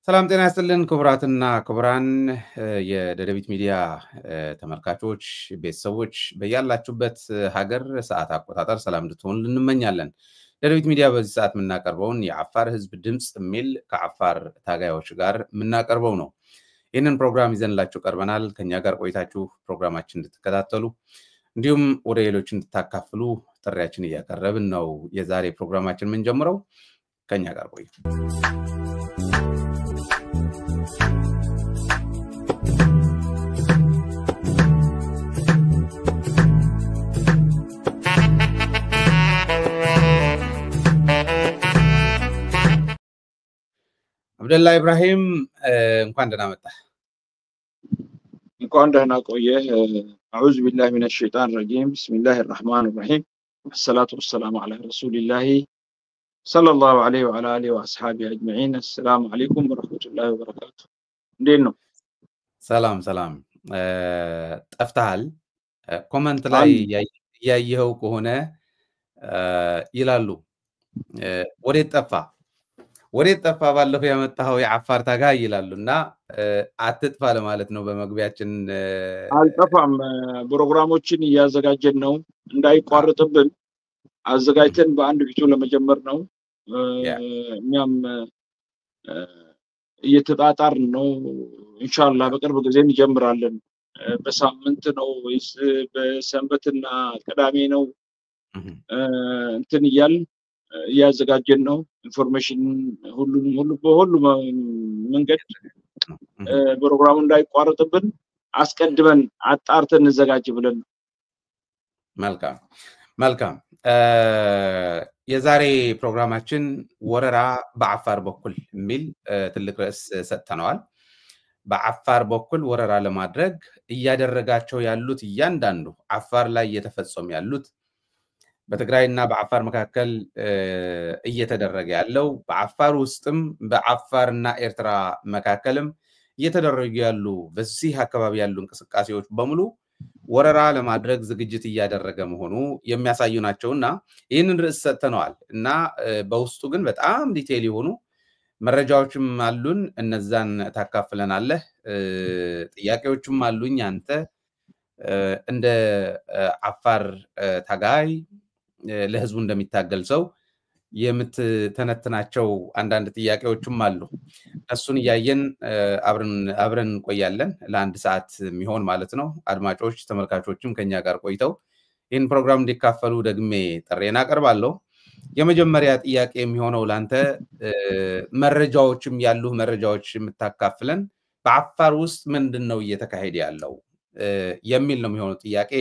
ሰላም ጤና ይስጥልን ክቡራትና ክቡራን የደደቢት ሚዲያ ተመልካቾች ቤተሰቦች በያላችሁበት ሀገር ሰዓት አቆጣጠር ሰላም እንድትሆኑ እንመኛለን። ደደቢት ሚዲያ በዚህ ሰዓት የምናቀርበውን የአፋር ህዝብ ድምጽ ሚል ከአፋር ታጋዮች ጋር የምናቀርበው ነው። ይህንን ፕሮግራም ይዘንላችሁ ቀርበናል። ከኛ ጋር ቆይታችሁ ፕሮግራማችን እንድትከታተሉ እንዲሁም ወደ ሌሎች እንድታካፍሉ ጥሪያችን እያቀረብን ነው። የዛሬ ፕሮግራማችን ምን ጀምረው ከኛ ጋር ቆዩ። عبدالله إبراهيم እንኳን ደህና መጣ እንኳን ደህና ቆየህ أعوذ بالله من الشيطان الرجيم بسم الله الرحمن الرحيم والصلاة والسلام على رسول الله صلى الله عليه وعلى آله وأصحابه أجمعين السلام عليكم ورحمة الله وبركاته دينو ሰላም ጠፍተሃል ኮሜንት ላይ ያየኸው ከሆነ ይላሉ ወዴት ጠፋ ባለፈው ያመጣው የአፋር ታጋይ ይላሉና አትጥፋ ለማለት ነው። በመግቢያችን አልጠፋም ፕሮግራሞችን ያዘጋጀን ነው እንዳይቋረጥብን አዘጋጅተን በአንድ ቪዲዮ ለመጀመር ነው። እኛም እየተጣጣር ነው ኢንሻአላህ በቅርብ ጊዜ እንጀምራለን። በሳምንት ነው ወይስ በሰንበትና ቅዳሜ ነው እንትን ይያል ያዘጋጀን ነው። ኢንፎርሜሽን ሁሉ መንገድ ፕሮግራሙ እንዳይቋረጥብን አስቀድመን አጣርተን እንዘጋጅ ብለን መልካም የዛሬ ፕሮግራማችን ወረራ በአፋር በኩል የሚል ትልቅ ርዕስ ሰጥተናል። በአፋር በኩል ወረራ ለማድረግ እያደረጋቸው ያሉት እያንዳንዱ አፋር ላይ እየተፈጸሙ ያሉት በትግራይና በአፋር መካከል እየተደረገ ያለው በአፋር ውስጥም በአፋርና ኤርትራ መካከልም እየተደረጉ ያሉ በዚህ አካባቢ ያሉ እንቅስቃሴዎች በሙሉ ወረራ ለማድረግ ዝግጅት እያደረገ መሆኑ የሚያሳዩ ናቸውና ይህንን ርዕስ ሰጥተናል እና በውስጡ ግን በጣም ዲቴይል የሆኑ መረጃዎችም አሉን። እነዛን ታካፍለናለህ። ጥያቄዎችም አሉኝ። አንተ እንደ አፋር ታጋይ ለህዝቡ እንደሚታገል ሰው የምትተነትናቸው አንዳንድ ጥያቄዎችም አሉ። እሱን ያየን አብረን እንቆያለን ለአንድ ሰዓት የሚሆን ማለት ነው። አድማጮች ተመልካቾችም ከኛ ጋር ቆይተው ይህን ፕሮግራም እንዲካፈሉ ደግሜ ጥሬን አቀርባለሁ። የመጀመሪያ ጥያቄ የሚሆነው ላንተ መረጃዎችም ያሉ መረጃዎች የምታካፍለን በአፋር ውስጥ ምንድነው እየተካሄደ ያለው የሚል ነው የሚሆነው ጥያቄ።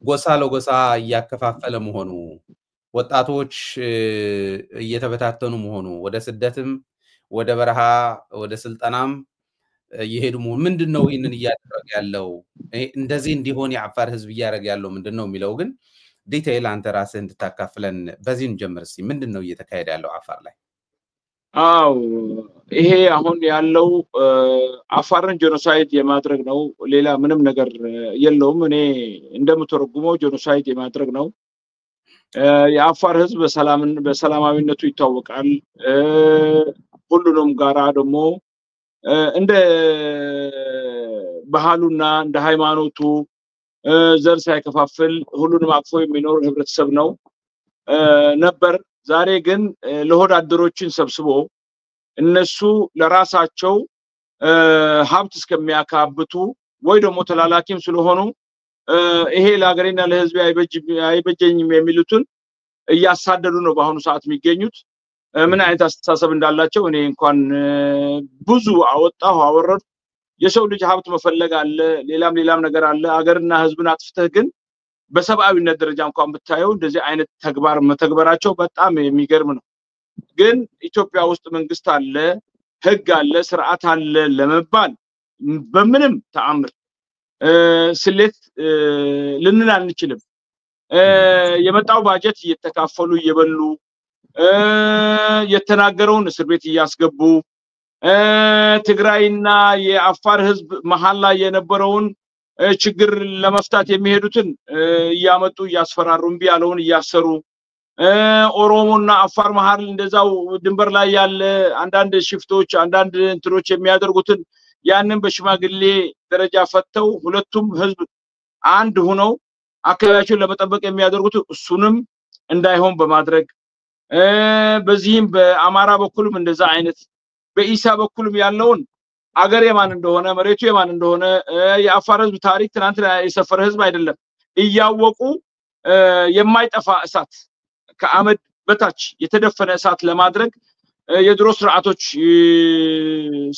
ጎሳ ለጎሳ እያከፋፈለ መሆኑ ወጣቶች እየተበታተኑ መሆኑ ወደ ስደትም ወደ በረሃ ወደ ስልጣናም ይሄዱ መሆኑ ምንድነው ይሄንን እያደረገ ያለው እንደዚህ እንዲሆን የአፋር ህዝብ እያደረገ ያለው ምንድነው የሚለው ግን ዲቴይል አንተ ራስህ እንድታካፍለን በዚህ እንጀምር እስቲ። ምንድነው እየተካሄደ ያለው አፋር ላይ? አው ይሄ አሁን ያለው አፋርን ጄኖሳይድ የማድረግ ነው። ሌላ ምንም ነገር የለውም። እኔ እንደምተረጉመው ጄኖሳይድ የማድረግ ነው። የአፋር ህዝብ በሰላማዊነቱ ይታወቃል። ሁሉንም ጋራ ደግሞ እንደ ባህሉና እንደ ሃይማኖቱ ዘር ሳይከፋፍል ሁሉንም አቅፎ የሚኖር ህብረተሰብ ነው ነበር። ዛሬ ግን ለሆድ አደሮችን ሰብስቦ እነሱ ለራሳቸው ሀብት እስከሚያካብቱ ወይ ደግሞ ተላላኪም ስለሆኑ ይሄ ለሀገሬና ለህዝብ አይበጀኝም የሚሉትን እያሳደዱ ነው በአሁኑ ሰዓት የሚገኙት። ምን አይነት አስተሳሰብ እንዳላቸው እኔ እንኳን ብዙ አወረድ። የሰው ልጅ ሀብት መፈለግ አለ፣ ሌላም ነገር አለ። ሀገርና ህዝብን አጥፍተህ ግን በሰብአዊነት ደረጃ እንኳን ብታየው እንደዚህ አይነት ተግባር መተግበራቸው በጣም የሚገርም ነው። ግን ኢትዮጵያ ውስጥ መንግስት አለ፣ ህግ አለ፣ ስርዓት አለ ለመባል በምንም ተአምር ስሌት ልንል አንችልም። የመጣው ባጀት እየተካፈሉ እየበሉ የተናገረውን እስር ቤት እያስገቡ ትግራይና የአፋር ህዝብ መሃል ላይ የነበረውን ችግር ለመፍታት የሚሄዱትን ያመጡ ያስፈራሩ እምቢ ያለውን ያሰሩ ኦሮሞና አፋር መሃል እንደዛው ድንበር ላይ ያለ አንዳንድ ሽፍቶች አንዳንድ እንትሮች የሚያደርጉትን ያንን በሽማግሌ ደረጃ ፈተው ሁለቱም ህዝብ አንድ ሆነው አካባቢያቸውን ለመጠበቅ የሚያደርጉት እሱንም እንዳይሆን በማድረግ በዚህም በአማራ በኩልም እንደዛ አይነት በኢሳ በኩልም ያለውን አገር የማን እንደሆነ መሬቱ የማን እንደሆነ የአፋር ህዝብ ታሪክ ትናንት የሰፈረ ህዝብ አይደለም እያወቁ የማይጠፋ እሳት ከአመድ በታች የተደፈነ እሳት ለማድረግ የድሮ ስርዓቶች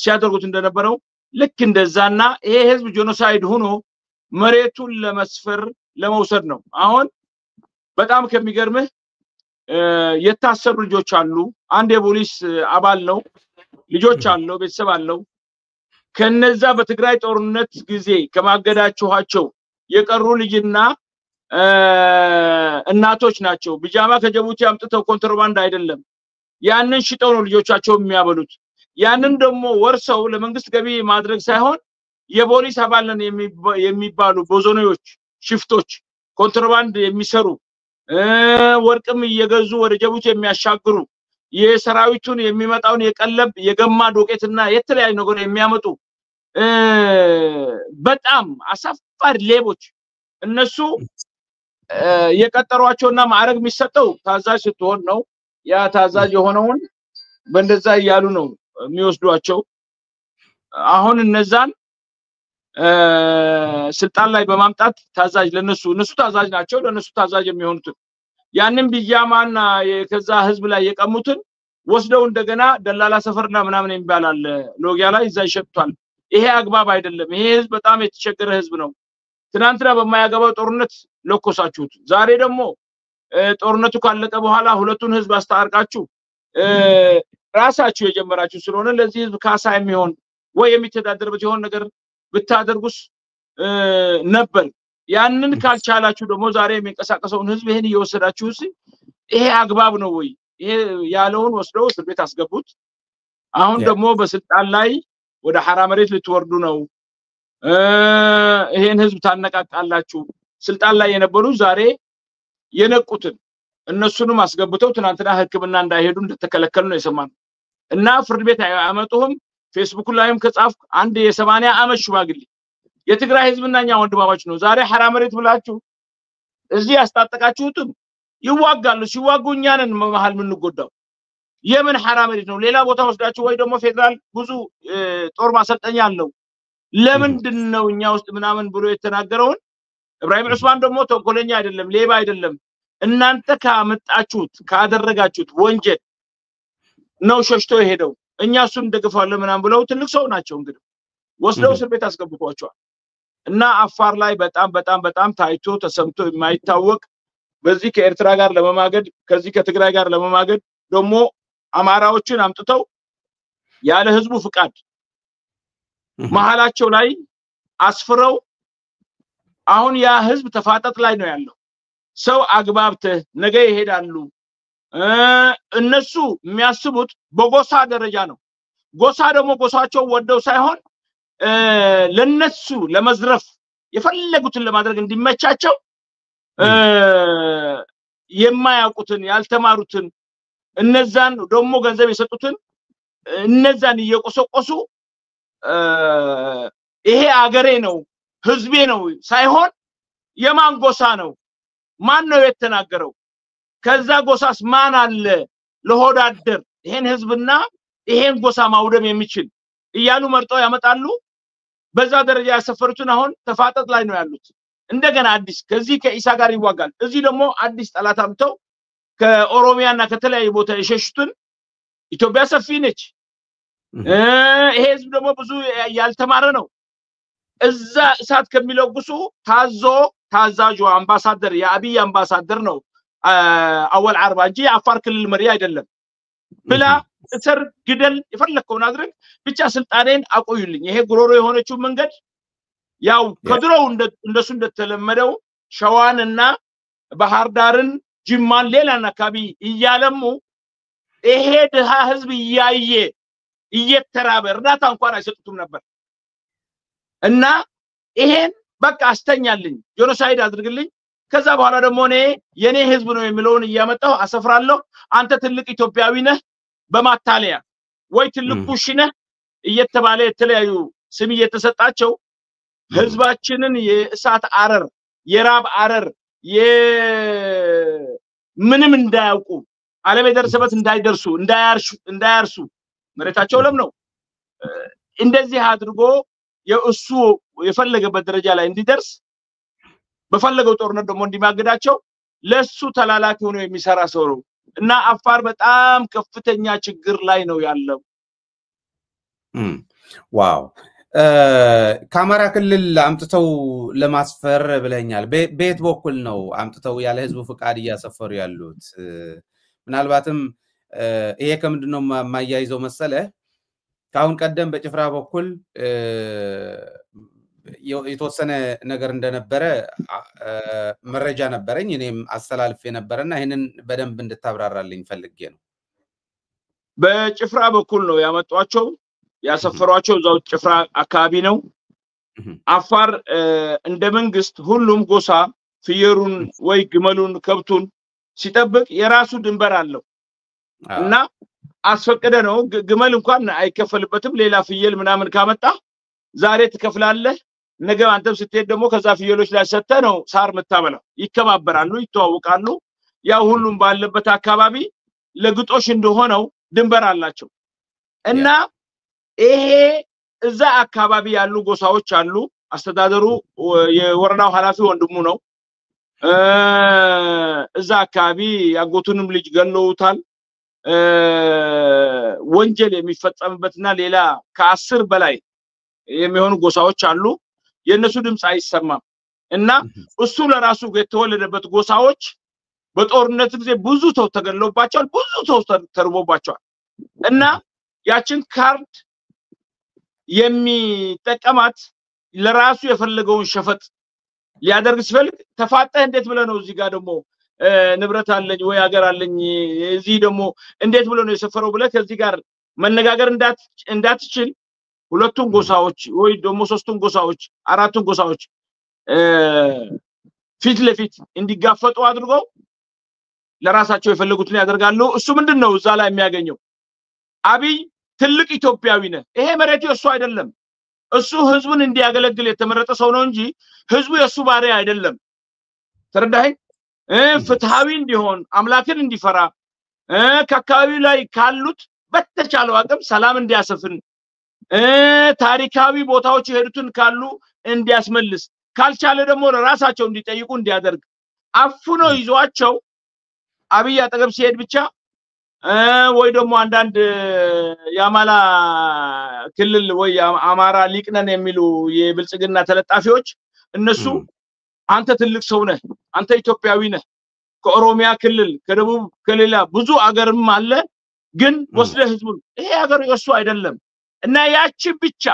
ሲያደርጉት እንደነበረው ልክ እንደዛና ይሄ ህዝብ ጄኖሳይድ ሆኖ መሬቱን ለመስፈር ለመውሰድ ነው አሁን በጣም ከሚገርምህ የታሰሩ ልጆች አሉ አንድ የፖሊስ አባል ነው ልጆች አለው ቤተሰብ አለው ከነዛ በትግራይ ጦርነት ጊዜ ከማገዳቸውቸው የቀሩ ልጅና እናቶች ናቸው ቢጃማ ከጀቡቲ አምጥተው ኮንትሮባንድ አይደለም ያንን ሽጠው ነው ልጆቻቸው የሚያበሉት ያንን ደግሞ ወርሰው ለመንግስት ገቢ ማድረግ ሳይሆን የፖሊስ አባል ነን የሚባሉ ቦዞኔዎች ሽፍቶች ኮንትሮባንድ የሚሰሩ ወርቅም እየገዙ ወደ ጀቡቲ የሚያሻግሩ የሰራዊቱን የሚመጣውን የቀለብ የገማ ዶቄትና የተለያዩ ነገር የሚያመጡ በጣም አሳፋሪ ሌቦች እነሱ የቀጠሯቸውና ማዕረግ የሚሰጠው ታዛዥ ስትሆን ነው ያ ታዛዥ የሆነውን በእንደዛ ያያሉ ነው የሚወስዷቸው አሁን እነዛን ስልጣን ላይ በማምጣት ታዛዥ ለነሱ ታዛዥ ናቸው ለነሱ ታዛዥ የሚሆኑት ያንን ቢጃማና ከዛ ህዝብ ላይ የቀሙትን ወስደው እንደገና ደላላ ሰፈርና ምናምን ይባላል ሎጊያ ላይ እዛ ይሸጥቷል ይሄ አግባብ አይደለም ይሄ ህዝብ በጣም የተቸገረ ህዝብ ነው ትናንትና በማያገባው ጦርነት ለኮሳችሁት ዛሬ ደግሞ ጦርነቱ ካለቀ በኋላ ሁለቱን ህዝብ አስተዋርቃችሁ ራሳችሁ የጀመራችሁ ስለሆነ ለዚህ ህዝብ ካሳ የሚሆን ወይ የሚተዳደርበት የሆነ ነገር ብታደርጉስ ነበር ያንን ካልቻላችሁ ደግሞ ዛሬ የሚንቀሳቀሰውን ህዝብ ይሄን እየወሰዳችሁስ ይሄ አግባብ ነው ወይ ይሄ ያለውን ወስደው እስር ቤት አስገቡት አሁን ደግሞ በስልጣን ላይ ወደ ሐራ መሬት ልትወርዱ ነው ይሄን ህዝብ ታነቃቃላችሁ ስልጣን ላይ የነበሩ ዛሬ የነቁትን እነሱንም አስገብተው ትናንትና ህክምና እንዳይሄዱ እንደተከለከሉ ነው የሰማነው እና ፍርድ ቤት አመጡህም ፌስቡክ ላይም ከጻፍ አንድ የ80 አመት ሽማግሌ የትግራይ ህዝብናኛ ወንድማማች ነው ዛሬ ሐራ መሬት ብላችሁ እዚህ ያስታጠቃችሁትም ይዋጋሉ ሲዋጉኛንን መሃል ምን ጎዳው የምን ሐራ መሬት ነው ሌላ ቦታ ወስዳችሁ ወይ ደግሞ ፌደራል ብዙ ጦር ማሰልጠኛ አለው ለምንድነው እኛ ውስጥ ምናምን ብሎ የተናገረውን ኢብራሂም ዑስማን ደግሞ ተንኮለኛ አይደለም ሌባ አይደለም እናንተ ካመጣችሁት ካደረጋችሁት ወንጀል ነው ሸሽቶ ሄደው እኛ እሱን ደግፋለን ምናምን ብለው ትልቅ ሰው ናቸው እንግዲህ ወስደው እስር ቤት አስገብቷቸዋል እና አፋር ላይ በጣም ታይቶ ተሰምቶ የማይታወቅ በዚህ ከኤርትራ ጋር ለመማገድ ከዚህ ከትግራይ ጋር ለመማገድ ደግሞ አማራዎችን አምጥተው ያለ ህዝቡ ፍቃድ መሐላቸው ላይ አስፍረው አሁን ያ ህዝብ ተፋጠጥ ላይ ነው ያለው ሰው አግባብተ ነገ ይሄዳሉ እነሱ የሚያስቡት በጎሳ ደረጃ ነው ጎሳ ደግሞ ጎሳቸው ወደው ሳይሆን ለነሱ ለመዝረፍ የፈለጉትን ለማድረግ እንዲመቻቸው የማያውቁትን ያልተማሩትን እነዛን ደግሞ ገንዘብ የሰጡትን እነዛን እየቆሰቆሱ ይሄ አገሬ ነው ህዝቤ ነው ሳይሆን የማን ጎሳ ነው ማን ነው የተናገረው ከዛ ጎሳስ ማን አለ ለሆዳደር ይሄን ህዝብና ይሄን ጎሳ ማውደም የሚችል እያሉ መርጠው ያመጣሉ በዛ ደረጃ ያሰፈሩትን አሁን ተፋጠጥ ላይ ነው ያሉት እንደገና አዲስ ከዚህ ከኢሳ ጋር ይዋጋል እዚህ ደግሞ አዲስ ጠላት አምጥተው ከኦሮሚያና ከተለያየ ቦታ የሸሽቱን ኢትዮጵያ ሰፊ ነች ይሄ ህዝብ ደግሞ ብዙ ያልተማረ ነው እዛ እሳት ከሚለጉሱ ታዛዡ አምባሳደር የአብይ አምባሳደር ነው አወል አርባ እንጂ አፋር ክልል መሪ አይደለም ብላ እስር ግደል የፈለከውን አድርግ ብቻ ስልጣኔን አቆዩልኝ ይሄ ጉሮሮ የሆነችው መንገድ ያው ከድሮው እንደሱ እንደተለመደው ሸዋንና ባህር ዳርን ጅማን ሌላና አካባቢ እያለሙ ይሄ ድሃ ህዝብ እያየ እየተራበ እርዳታ እንኳን አይሰጡትም ነበር እና ይሄን በቃ አስተኛልኝ ጄኖሳይድ አድርግልኝ ከዛ በኋላ ደግሞ እኔ የኔ ህዝብ ነው የሚለውን እያመጣው አሰፍራለሁ አንተ ትልቅ ኢትዮጵያዊ ነህ በማታለያ ወይ ትልቅ ኩሽ ነህ እየተባለ የተለያዩ ስም እየተሰጣቸው ህዝባችንን የእሳት አረር የራብ አረር ምንም እንዳያውቁ ዓለም የደረሰበት እንዳያርሱ መሬታቸው ለም ነው እንደዚህ አድርጎ የእሱ የፈለገበት ደረጃ ላይ እንዲደርስ በፈለገው ጦርነት ደግሞ እንዲማግዳቸው ለሱ ተላላኪ ሆኖ የሚሰራ ሰው ነው እና አፋር በጣም ከፍተኛ ችግር ላይ ነው ያለው ዋው ካማራ ክልል አምጥተው ለማስፈር ብለኛል ቤት በኩል ነው አምጥተው ያለ ህዝቡ ፍቃድ ያሰፈሩ ያሉት ምናልባትም ይሄ ከምንድነው ማያይዘው መሰለ ካሁን ቀደም በጭፍራ በኩል የተወሰነ ነገር እንደነበረ መረጃ ነበረኝ እኔም አስተላልፍ የነበረና ይሄንን በደንብ እንድታብራራልኝ ፈልጌ ነው በጭፍራ በኩል ነው ያመጣቸው ያሰፈሯቸው ዛው ጭፍራ አካባቢ ነው አፋር እንደ መንግስት ሁሉም ጎሳ ፍየሩን ወይ ግመሉን ከብቱን ሲጠብቅ የራሱ ድንበር አለው እና አስፈቀደ ነው ግመል እንኳን አይከፈልበትም ሌላ ፍየል ምናምን ካመጣ ዛሬ ትከፍላለህ ነገ አንተም ስትሄድ ደግሞ ከዛ ፍየሎች ላይ ሰተ ነው ሳር መታበላው ይከባበራሉ ይተዋወቃሉ ያው ሁሉም ባለበት አካባቢ ለግጦሽ እንደሆነው ድንበር አላቸው እና ይሄ እዛ አካባቢ ያሉ ጎሳዎች አሉ አስተዳደሩ የወረዳው ኃላፊ ወንድሙ ነው እዛ አካባቢ ያጎቱንም ልጅ ገለውታል ወንጀል የሚፈጸምበትና ሌላ ከ10 በላይ የሚሆኑ ጎሳዎች አሉ የነሱ ድምጽ አይሰማም እና እሱ ለራሱ የተወለደበት ጎሳዎች በጦርነት ጊዜ ብዙ ሰው ተገለውባቸዋል ብዙ ሰው ተርቦባቸዋል እና ያችን ካርድ የሚጠቀማት ለራሱ የፈለገውን ሸፈጥ ሊያደርግ ሲፈልግ ተፋጠህ እንዴት ብለ ነው እዚህ ጋር ደግሞ ንብረት አለኝ ወይ ሀገር አለኝ እዚህ ደግሞ እንዴት ብለ ነው የሰፈረው ብለ ከዚህ ጋር መነጋገር እንዳትችል ሁለቱም ጎሳዎች ወይ ደግሞ ሶስቱም ጎሳዎች አራቱም ጎሳዎች ፊት ለፊት እንዲጋፈጡ አድርገው ለራሳቸው የፈለጉትን ያደርጋሉ እሱ ምንድነው እዛ ላይ የሚያገኘው አብይ ትልቅ ኢትዮጵያዊ ነው ይሄ መሬት የሱ አይደለም እሱ ህዝቡን እንዲያገለግል የተመረጠ ሰው ነው እንጂ ህዝቡ የሱ ባሪያ አይደለም ተረዳኸኝ ፍትሃዊ እንዲሆን አምላክን እንዲፈራ ከአካባቢው ላይ ካሉት በተቻለው አቅም ሰላም እንዲያሰፍን ታሪካዊ ቦታዎች የሄዱትን ካሉ እንዲያስመልስ ካልቻለ ደግሞ ለራሳቸው እንዲጠይቁ እንዲያደርግ አፍኖ ይዟቸው አብይ አጠገብ ሲሄድ ብቻ ወይ ደግሞ አንዳንድ ያማላ ክልል ወይ አማራ ሊቅነን የሚሉ የብልጽግና ተለጣፊዎች እነሱ አንተ ትልቅ ሰው ነህ አንተ ኢትዮጵያዊ ነህ ከኦሮሚያ ክልል ከደቡብ ከሌላ ብዙ አገርም አለ ግን ወስደ ህዝቡን ይሄ ሀገር የሱ አይደለም እና ያቺ ብቻ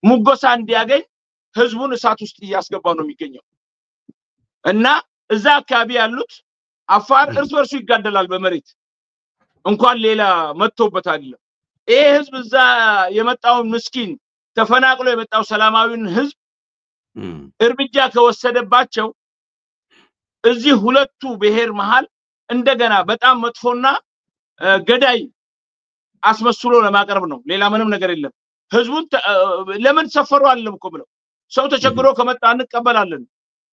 ሙጎሳ እንዲያገኝ ህዝቡን እሳት ውስጥ ያስገባው ነው የሚገኘው እና እዛ አካባቢ ያሉት አፋር እርስ በርሱ ይጋደላል በመሬት እንኳን ሌላ መጥቶበት አይደለም ይሄ ህዝብ እዛ የመጣው ምስኪን ተፈናቅሎ የመጣው ሰላማዊን ህዝብ እርምጃ ከወሰደባቸው እዚህ ሁለቱ ብሔር መሃል እንደገና በጣም መጥፎና ገዳይ አስመስሎ ለማቀርብ ነው ሌላ ምንም ነገር የለም ህዝቡን ለምን ሰፈሩ አለም እኮ ብለው ሰው ተቸግሮ ከመጣ እንቀበላለን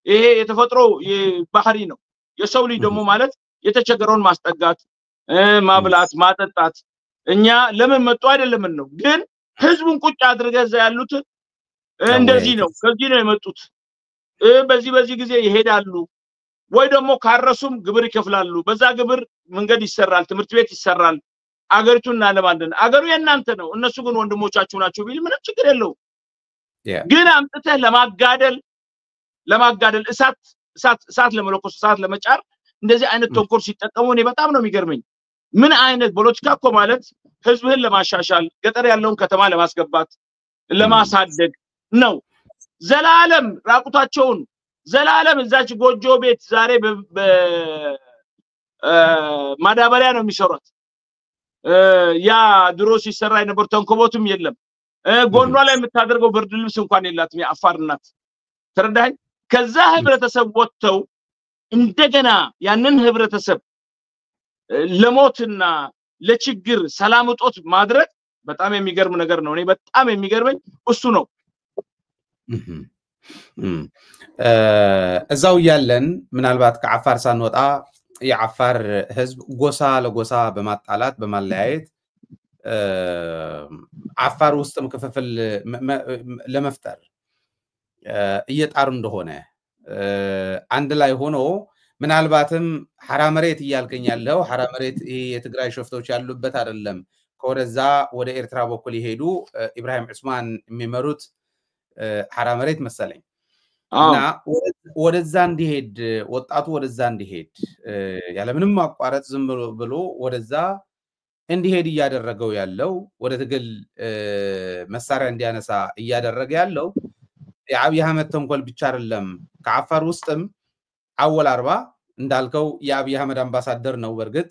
ይሄ የተፈጥሮ ባህሪ ነው የሰው ልጅ ደግሞ ማለት የተቸገረውን ማስጠጋት ማብላት ማጠጣት እኛ ለምን መጡ አይደለም ነው ግን ህዝቡን ቁጭ አድርገዛ ያሉት እንደዚህ ነው ከዚህ ነው የመጡት በዚህ ጊዜ ይሄዳሉ ወይ ደግሞ ካረሱም ግብር ይከፍላሉ በዛ ግብር መንገድ ይሰራል ትምርት ቤት ይሰራል አገሪቱና ለማንደን አገሩ የናንተ ነው እነሱ ግን ወንድሞቻችሁ ናቸው ቢል ምንም ችግር የለው ግን አምጥተህ ለማጋደል እሳት ለመለኮስ እሳት ለመጫር እንደዚህ አይነት ተንኮል ሲጠቀሙ እኔ በጣም ነው የሚገርመኝ ምን አይነት ፖለቲካ እኮ ማለት ህዝብህን ለማሻሻል ገጠር ያለውን ከተማ ለማስገባት ለማሳደግ ነው ዘላለም ራቁታቸውን ዘላለም እዛች ጎጆ ቤት ዛሬ ማዳበሪያ ነው የሚሰሩት ያ ድሮ ሲሰራ የነበር ተንኮቦቱም የለም ጎኗ ላይ የምታደርገው ብርድ ልብስ እንኳን የላትም ያፋር እናት ተረዳኸኝ ከዛ ህብረተሰብ ወጥተው እንደገና ያንን ህብረተሰብ ለሞትና ለችግር ሰላም እጦት ማድረግ በጣም የሚገርም ነገር ነው እኔ በጣም የሚገርመኝ እሱ ነው እዛው ያለን ምናልባት ከአፋር ሳንወጣ የአፋር ህዝብ ጎሳ ለጎሳ በማጣላት በማለያየት አፋር ውስጥም ክፍፍል ለመፍጠር እየጣሩ እንደሆነ አንድ ላይ ሆኖ ምናልባትም ሐራ መሬት ይያልከኝ ያለው ሐራ መሬት የትግራይ ሸፍቶች ያሉበት አይደለም ከወደዛ ወደ ኤርትራ በኩል ይሄዱ ኢብራሂም ዑስማን የሚመሩት ሐራ መሬት መሰለኝ እና ወደዛ እንዲሄድ ወጣቱ ወደዛ እንዲሄድ ያለምንም ማቋረጥ ዝም ብሎ ወደዛ እንዲሄድ እያደረገው ያለው ወደ ትግል መሳሪያ እንዲያነሳ እያደረገ ያለው የአብይ አህመድ ተንኮል ብቻ አይደለም ከአፋር ውስጥም አወል አርባ እንዳልከው የአብይ አህመድ አምባሳደር ነው በርግጥ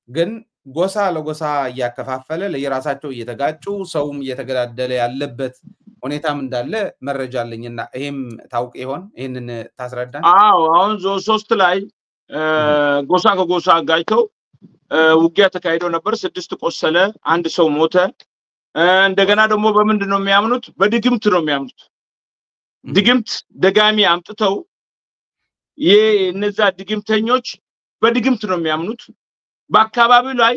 ግን ጎሳ ለጎሳ ያከፋፈለ ለየራሳቸው እየተጋጩ ሰውም እየተገዳደለ ያለበት ሁኔታም እንዳለ መረጃ አለኝና ይሄም ታውቅ ይሆን ይሄንን ታስረዳን አዎ አሁን 3 ላይ ጎሳ ከጎሳ አጋጭተው ውጊያ ተካሂዶ ነበር 6 ቆሰለ አንድ ሰው ሞተ እንደገና ደግሞ በምንድነው የሚያምኑት በድግምት ነው የሚያምኑት ድግምት ደጋሚ አምጥተው የነዛ ድግምተኞች በድግምት ነው የሚያምኑት በአካባቢው ላይ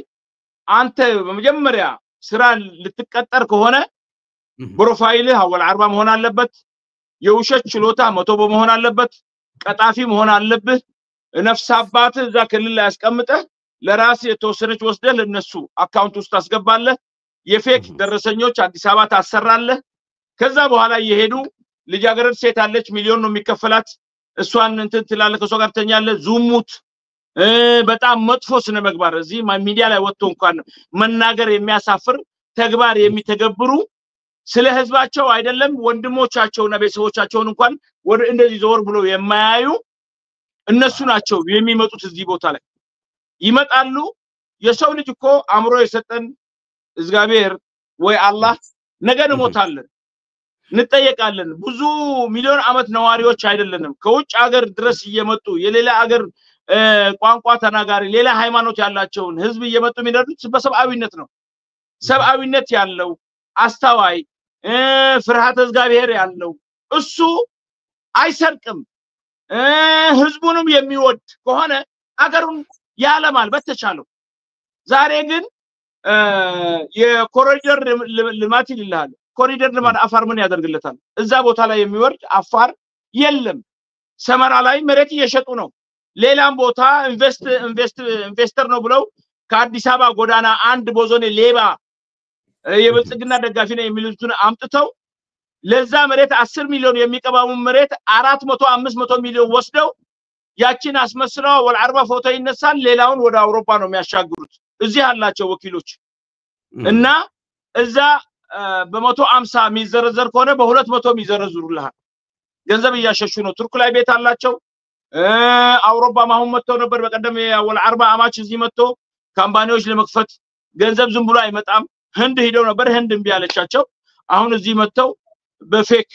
አንተ በመጀመሪያ ስራ ልትቀጠር ከሆነ ፕሮፋይል አወል 40 መሆን አለበት የውሸት ችሎታ 100 በመሆን አለበት ቀጣፊ መሆን አለበት ነፍስ አባት እዛ ክልል ላይ ያስቀምጠህ ለራስ የተወሰነች ወስደህ ለነሱ አካውንት ውስጥ አስገባለህ የፌክ ደረሰኞች አዲስ አበባ ታሰራለህ ከዛ በኋላ ይሄዱ ልጃገረድ ሴት አለች ሚሊዮን ነው የሚከፈላት እሷን እንትን ትላለህ ከሷ ጋር ተኛለህ ዙሙት በጣም መጥፎ ስነ ምግባር እዚህ ሚዲያ ላይ ወጥቶ እንኳን መናገር የሚያሳፍር ተግባር የሚተገብሩ ስለ ህዝባቸው አይደለም ወንድሞቻቸውና ቤተሰቦቻቸውን እንኳን ወደ እንደዚህ ዞር ብሎ የማያዩ እነሱ ናቸው የሚመጡት እዚህ ቦታ ላይ ይመጣሉ የሰው ልጅ እኮ አምሮ የሰጠን እግዚአብሔር ወይ አላህ ነገ እንሞታለን እንጠየቃለን ብዙ ሚሊዮን አመት ነዋሪዎች አይደለንም ከውጭ ሀገር ድረስ እየመጡ የሌላ ሀገር ቋንቋ ተናጋሪ ሌላ ሃይማኖት ያላቸውን ህዝብ እየመጡ የሚነዱት በሰብአዊነት ነው ሰብአዊነት ያለው አስተዋይ ፍርሃተ እግዚአብሔር ያለው እሱ አይሰርቅም ህዝቡንም የሚወድ ከሆነ አገሩን ያለማል በተቻለው ዛሬ ግን የኮሪደር ልማት ይልላል ኮሪደር ልማት አፋር ምን ያደርግለታል እዛ ቦታ ላይ የሚወርድ አፋር የለም ሰመራ ላይ መሬት እየሸጡ ነው ሌላም ቦታ ኢንቨስተር ነው ብለው ከአዲስ አበባ ጎዳና አንድ ቦዞኔ ሌባ የብልጽግና ደጋፊ ነው የሚሉትን አምጥተው ለዛ መሬት 10 ሚሊዮን የሚቀባው መሬት 400 500 ሚሊዮን ወስደው ያቺን አስመስለው ወል 40 ፎቶ ይነሳል ሌላውን ወደ አውሮፓ ነው የሚያሻግሩት እዚህ ያላቸው ወኪሎች እና እዛ በ150 የሚዘረዘር ከሆነ በ200 የሚዘረዝሩልሃል ገንዘብ እያሸሹ ነው ቱርክ ላይ ቤት አላቸው አውሮፓ ማሁን መጥተው ነበር በቀደም ወል 40 አማች እዚህ መጥቶ ካምፓኒዎች ለመክፈት ገንዘብ ዝም ብሎ አይመጣም ህንድ ሄደው ነበር ህንድ እምቢ አለቻቸው አሁን እዚህ መጥተው በፌክ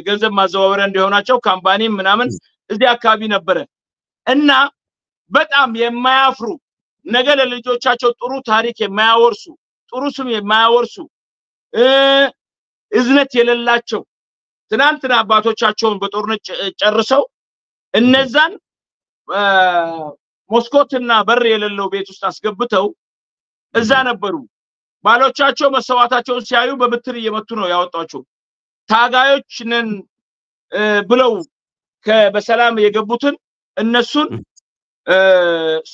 ገንዘብ ማዘዋወሪያ እንደሆናቸው ካምፓኒ ምናምን እዚህ አካባቢ ነበር እና በጣም የማያፍሩ ነገ ለልጆቻቸው ጥሩ ታሪክ የማያወርሱ ጥሩ ስም የማያወርሱ እዝነት የሌላቸው ትናንትና አባቶቻቸውን በጦርነት ጨርሰው እነዛን ሞስኮትና በር የሌለው ቤት ውስጥ አስገብተው እዛ ነበሩ ባሎቻቸው መስዋዕታቸውን ሲያዩ በብትር እየመቱ ነው ያወጣቸው ታጋዮች ነን ብለው በሰላም የገቡትን እነሱን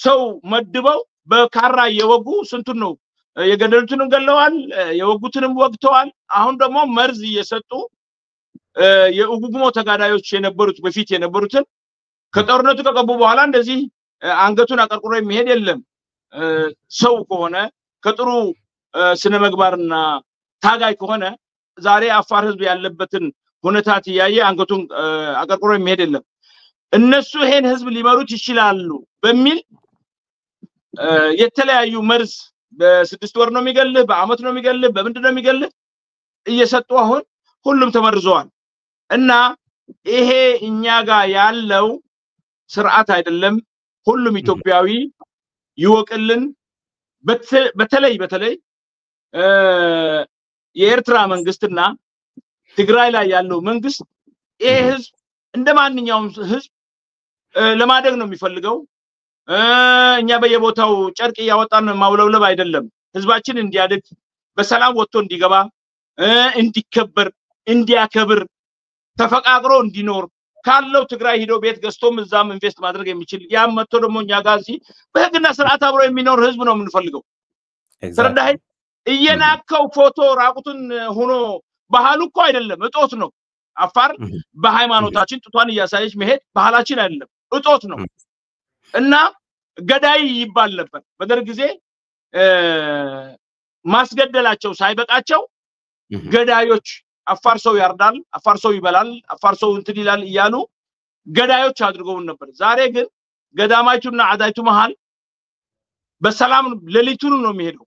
ሰው መድበው በካራ የወጉ ስንቱን ነው የገደሉትን ገለዋል የወጉትንም ወግተዋል አሁን ደግሞ መርዝ እየሰጡ የኡጉጉሞ ተጋዳዮች የነበሩት በፊት የነበሩትን ከጦርነቱ ከገቡ በኋላ እንደዚህ አንገቱን አቀርቅሮ የሚሄድ የለም ሰው ከሆነ ከጥሩ ስነ ምግባርና ታጋይ ከሆነ ዛሬ አፋር ህዝብ ያለበትን ሁኔታት ያየ አንገቱን አቀርቅሮ የሚሄድ የለም እነሱ ይሄን ህዝብ ሊመሩት ይችላሉ በሚል የተለያዩ መርዝ በ6 ወር ነው የሚገልህ በአመት ነው የሚገልህ በምንድነው የሚገልህ እየሰጡ አሁን ሁሉም ተመርዘዋል እና ይሄ እኛ ጋር ያለው ስርዓት አይደለም ሁሉም ኢትዮጵያዊ ይወቅልን በተለይ የኤርትራ መንግስትና ትግራይ ላይ ያለው መንግስት ይሄ ህዝብ እንደማንኛውም ህዝብ ለማደግ ነው የሚፈልገው እኛ በየቦታው ጨርቅ ያወጣን ማውለብለብ አይደለም ህዝባችን እንዲያድግ በሰላም ወጥቶ እንዲገባ እንዲከበር እንዲያከብር ተፈቃቅሮ እንዲኖር ካለው ትግራይ ሄዶ ቤት ገዝቶም እዛም ኢንቨስት ማድረግ የሚችል ያም መጥቶ ደግሞ እኛ ጋር በህግና ስርዓት አብሮ የሚኖር ህዝብ ነው የምንፈልገው ተረዳኸኝ እየናከው ፎቶ ራቁቱን ሆኖ ባህሉ እኮ አይደለም እጦት ነው አፋር በሃይማኖታችን ጥቷን ያሳየች መሄድ ባህላችን አይደለም እጦት ነው እና ገዳይ ይባል ነበር በደርግ ጊዜ ማስገደላቸው ሳይበቃቸው ገዳዮች አፋር ሰው ያርዳል አፋር ሰው ይበላል አፋር ሰው እንትን ይላል ይያሉ ገዳዮች አድርገውን ነበር ዛሬ ግን ገዳማይቱና አዳይቱ መሃል በሰላም ለሊቱን ነው የሚሄደው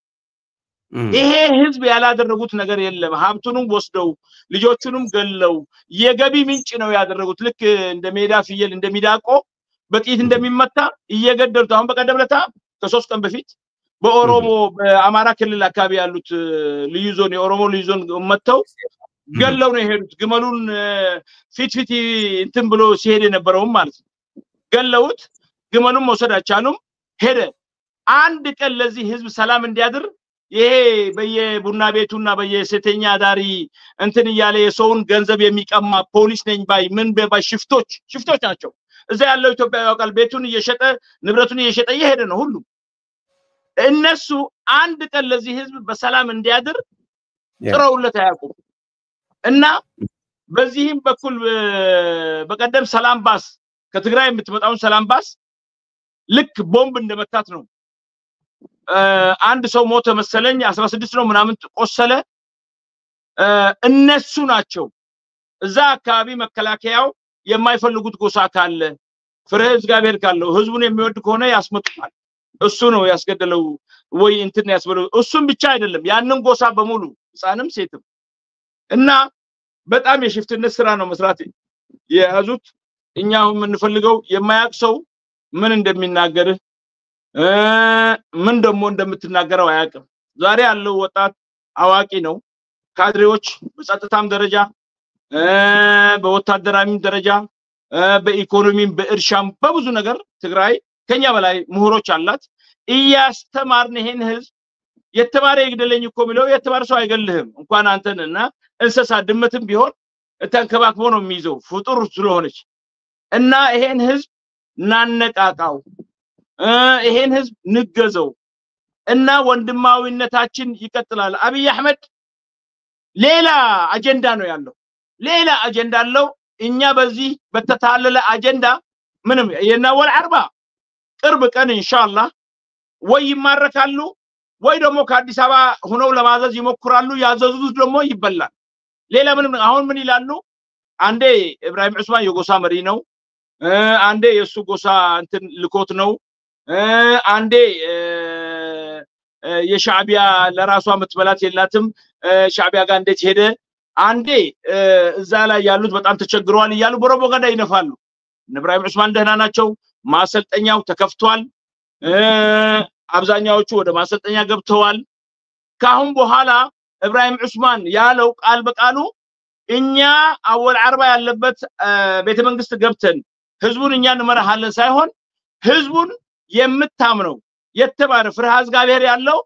ይሄ ህዝብ ያላደረጉት ነገር የለም ሀብቱንም ወስደው ልጆቹንም ገለው የገቢ ምንጭ ነው ያደረጉት ልክ እንደ ሜዳ ፍየል እንደሚዳቆ በጥይት እንደሚመታ እየገደሉት አሁን በቀደምለታ ከ3 ቀን በፊት በኦሮሞ በአማራ ክልል አካባቢ ያሉት ልዩ ዞን የኦሮሞ ልዩ ዞን መተው ገለው ነው የሄዱት ግመሉን ፊት እንትን ብሎ ሲሄድ የነበረው ማለት ነው ገለውት ግመሉን መውሰድ አቻሉም ሄደ አንድ ቀን ለዚህ ህዝብ ሰላም እንዲያድር ይሄ በየቡና ቤቱና በየሴተኛ ዳሪ እንትን ይያለ የሰውን ገንዘብ የሚቀማ ፖሊስ ነኝ ባይ ምን ባይ ሽፍቶች ናቸው እዛ ያለው ኢትዮጵያዊ አቃል ቤቱን እየሸጠ ንብረቱን እየሸጠ ይሄደ ነው ሁሉ እነሱ አንድ ቀን ለዚህ ህዝብ በሰላም እንዲያድር ጥረውለት አያውቁም እና በዚህም በኩል በቀደም ሰላም ባስ ከትግራይ የምትመጣው ሰላም ባስ ልክ ቦምብ እንደመታት ነው አንድ ሰው ሞተ መሰለኝ 16 ነው ምናምን ቆሰለ እነሱ ናቸው እዛ አካባቢ መከላከያው የማይፈልጉት ጎሳ ካለ ፍሬ እግዚአብሔር ካለው ህዝቡን የሚወድ ከሆነ ያስመጣል እሱ ነው ያስገደለው ወይ እንትን ያስበለው እሱም ብቻ አይደለም ያንን ጎሳ በሙሉ ህፃንም ሴትም እና በጣም የሽፍትነት ስራ ነው መስራት የያዙት እኛው የምንፈልገው የማያቅ ሰው ምን እንደሚናገር ምን ደሞ እንደምትናገረው አያቅም ዛሬ ያለው ወጣት አዋቂ ነው ካድሬዎች በጸጥታም ደረጃ በወታደራዊም ደረጃ በኢኮኖሚም በእርሻም በብዙ ነገር ትግራይ ከኛ በላይ ምሁሮች አላት እያስተማርን ይሄን ህዝብ የተማረ ይግደለኝ እኮ ሚለው የተማረ ሰው አይገልህም እንኳን አንተንና እንሰሳ ድመትም ቢሆን ተንከባክቦ ነው የሚይዘው ፍጡር ስለሆነች እና ይሄን ህዝብ ናነቃቃው ይሄን ህዝብ ንገዘው እና ወንድማዊነታችን ይቀጥላል አብይ አህመድ ሌላ አጀንዳ ነው ያለው ሌላ አጀንዳ አለው እኛ በዚህ በተታለለ አጀንዳ ምንም የናወል 40 ቅርብ ቀን ኢንሻአላህ ወይ ይማረካሉ ወይ ደግሞ ከአዲስ አበባ ሆነው ለማዘዝ ይሞክራሉ ያዘዙት ደግሞ ይበላል ሌላ ምንም አሁን ምን ይላሉ አንዴ ኢብራሂም ዑስማን የጎሳ መሪ ነው አንዴ የሱ ጎሳ እንትን ልኮት ነው አንዴ የሻዕቢያ ለራሷ መትበላት የላትም ሻዕቢያ ጋር እንዴት ሄደ አንዴ እዛ ላይ ያሉት በጣም ተቸግረዋል ይያሉ በሮቦጋዳ ይነፋሉ ኢብራሂም ዑስማን ደህና ናቸው ማሰልጠኛው ተከፍቷል አብዛኛዎቹ ወደ ማሰልጠኛ ገብተዋል ካሁን በኋላ ኢብራሂም ዑስማን ያለው ቃል በቃሉ እኛ አወል 40 ያለበት ቤተ መንግስት ገብተን ህዝቡን እኛ እንመራሃለን ሳይሆን ህዝቡን የምታምነው የተባረ ፍርሃ እግዚአብሔር ያለው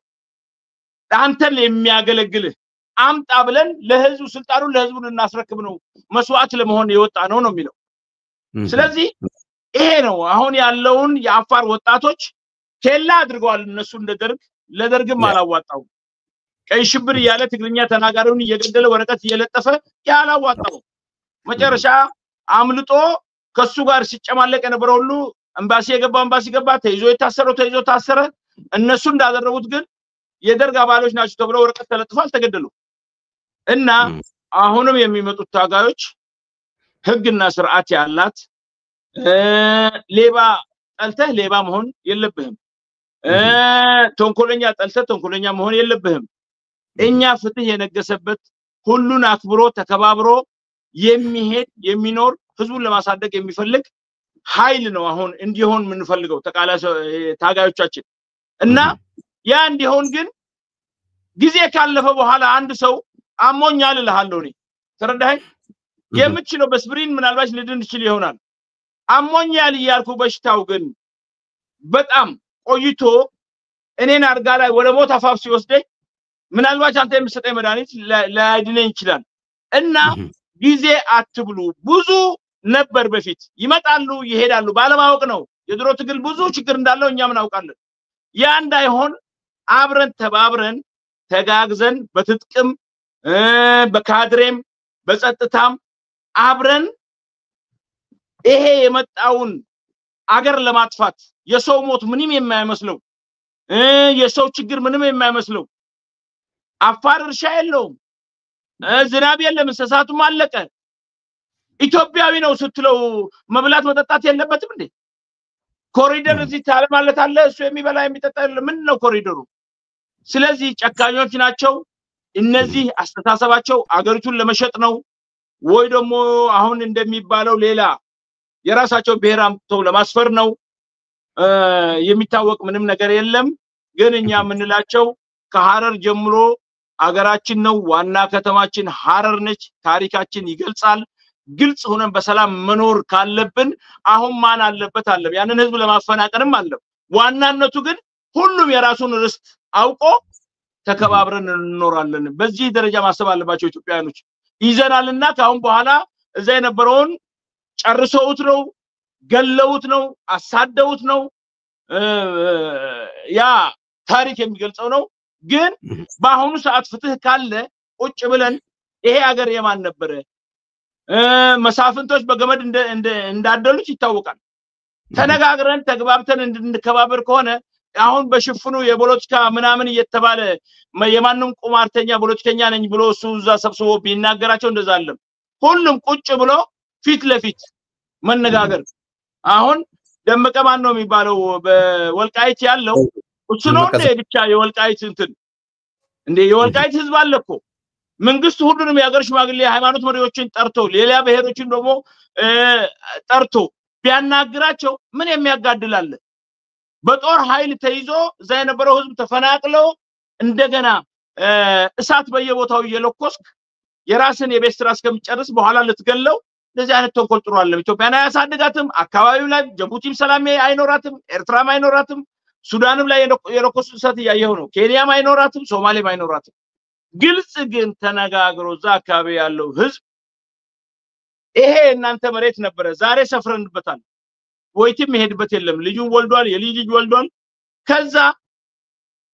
አንተን የሚያገለግልህ አምጣ ብለን ለህዝቡ ስልጣኑን ለህዝቡ እናስረክብ ነው መስዋዕት ለመሆን የወጣ ነው የሚለው ስለዚህ ይሄ ነው አሁን ያለውን የአፋር ወጣቶች ኬላ አድርገዋል እነሱ እንደደርግ ለደርግም አላዋጣው ቀይ ሽብር ያለ ትግርኛ ተናጋሪውን እየገደለ ወረቀት እየለጠፈ ያላዋጣው መጨረሻ አምልጦ ከሱ ጋር ሲጨማለቅ የነበረው ሁሉ ኤምባሲ ገባ ተይዞ ታሰረ እነሱ እንዳደረጉት ግን የደርግ አባሎች ናቸው ተብለው ወረቀት ተለጥፏል ተገደሉ እና አሁንም የሚመጡት ታጋዮች ህግና ስርዓት ያላት ሌባ ጠልተህ ሌባ መሆን የለብህም ተንኮለኛ ጠልተህ ተንኮለኛ መሆን የለብህም እኛ ፍትህ የነገሰበት ሁሉን አክብሮ ተከባብሮ የሚሄድ የሚኖር ህዝቡን ለማሳደግ የሚፈልግ ኃይል ነው አሁን እንዲሆን የምንፈልገው ታጋዮቻችን እና ያ እንዲሆን ግን ጊዜ ካለፈ በኋላ አንድ ሰው አሞኛል እልሃለሁ እኔ ተረዳኸኝ የምችለው በስብሪን ምናልባት ልድን ይችል ይሆናል አሞኛል ይያልኩ በሽታው ግን በጣም ቆይቶ እኔን አርጋ ላይ ወደ ሞት አፋፍ ሲወስደኝ ምናልባት አንተ የምትሰጠኝ መድኃኒት ላይድነኝ ይችላል እና ጊዜ አትብሉ ብዙ ነበር በፊት ይመጣሉ ይሄዳሉ ባለማወቅ ነው የድሮ ትግል ብዙ ችግር እንዳለው እኛም እናውቃለን ያ እንዳይሆን አብረን ተባብረን ተጋግዘን በትጥቅም በካድሬም በጸጥታም አብረን ይሄ የመጣውን አገር ለማጥፋት የሰው ሞት ምንም የማይመስለው የሰው ችግር ምንም የማይመስለው አፋር እርሻ የለውም ዝናብ የለም እንስሳቱም አለቀ ኢትዮጵያዊ ነው ስትለው መብላት መጠጣት የለበትም እንዴ ኮሪደር እዚህ ታለ ማለት አለ እሱ የሚበላ የሚጠጣ ምን ነው ኮሪደሩ ስለዚህ ጨካኞች ናቸው እነዚህ አስተሳሰባቸው አገሪቱን ለመሸጥ ነው ወይ ደግሞ አሁን እንደሚባለው ሌላ የራሳቸው ብሔራም ተው ለማስፈር ነው የሚታወቅ ምንም ነገር የለም ግን እኛ ምንላቸው ከሐረር ጀምሮ አገራችን ነው ዋና ከተማችን ሐረር ነች ታሪካችን ይገልጻል ግልጽ ሆነን በሰላም መኖር ካለብን አሁን ማን አለበት አለ ያንን ህዝብ ለማፈናቀንም አለ ዋናነቱ ግን ሁሉም የራሱን ርስት አውቆ ተከባብረን እንኖራለን በዚህ ደረጃ ማሰብ አለባቸው ኢትዮጵያኖች ይዘናልና ካሁን በኋላ እዛ የነበረውን ጨርሰውት ነው ገለውት ነው አሳደውት ነው ያ ታሪክ የሚገልጸው ነው ግን በአሁኑ ሰዓት ፍትህ ካለ ቁጭ ብለን ይሄ ሀገር የማን ነበር መሳፍንቶች በገመድ እንዳደሉት ይታወቃል ተነጋግረን ተግባብተን እንድንከባበር ከሆነ አሁን በሽፍኑ የፖለቲካ ምናምን እየተባለ የማንንም ቁማርተኛ ፖለቲከኛ ነኝ ብሎ ሱዛ ሰብስቦ ቢናገራቸው እንደዛ አይደለም ሁሉም ቁጭ ብሎ ፊት ለፊት መነጋገር አሁን ደመቀ ማን ነው የሚባለው በወልቃይት ያለው እሱ ነው እንደ ብቻ የወልቃይት እንደ የወልቃይት ህዝብ አለኮ መንግስት ሁሉንም የሀገር ሽማግሌ ሃይማኖት መሪዎችን ጠርቶ ሌላ ብሔሮችን ደግሞ ጠርቶ ቢያናግራቸው ምን የሚያጋድላል በጦር ኃይል ተይዞ እዛ የነበረው ህዝብ ተፈናቅለው እንደገና እሳት በየቦታው እየለኮስክ የራስን የቤት ስራ እስከሚጨርስ በኋላ ልትገለው ለዚህ አይነት ተንኮልጥሯል ኢትዮጵያና ያሳድጋትም አካባቢው ላይ ጅቡቲም ሰላም አይኖራትም ኤርትራም አይኖራትም ሱዳንም ላይ የለኮሱ እሳት ያየው ነው ኬንያም አይኖራትም ሶማሌም አይኖራትም ግልጽ ግን ተነጋግሮ እዛ አካባቢ ያለው ህዝብ ይሄ እናንተ መሬት ነበር ዛሬ ሰፍረንበታል ወይትም ይሄድበት የለም ልጁን ወልዷል የልጅ ወልዷል ከዛ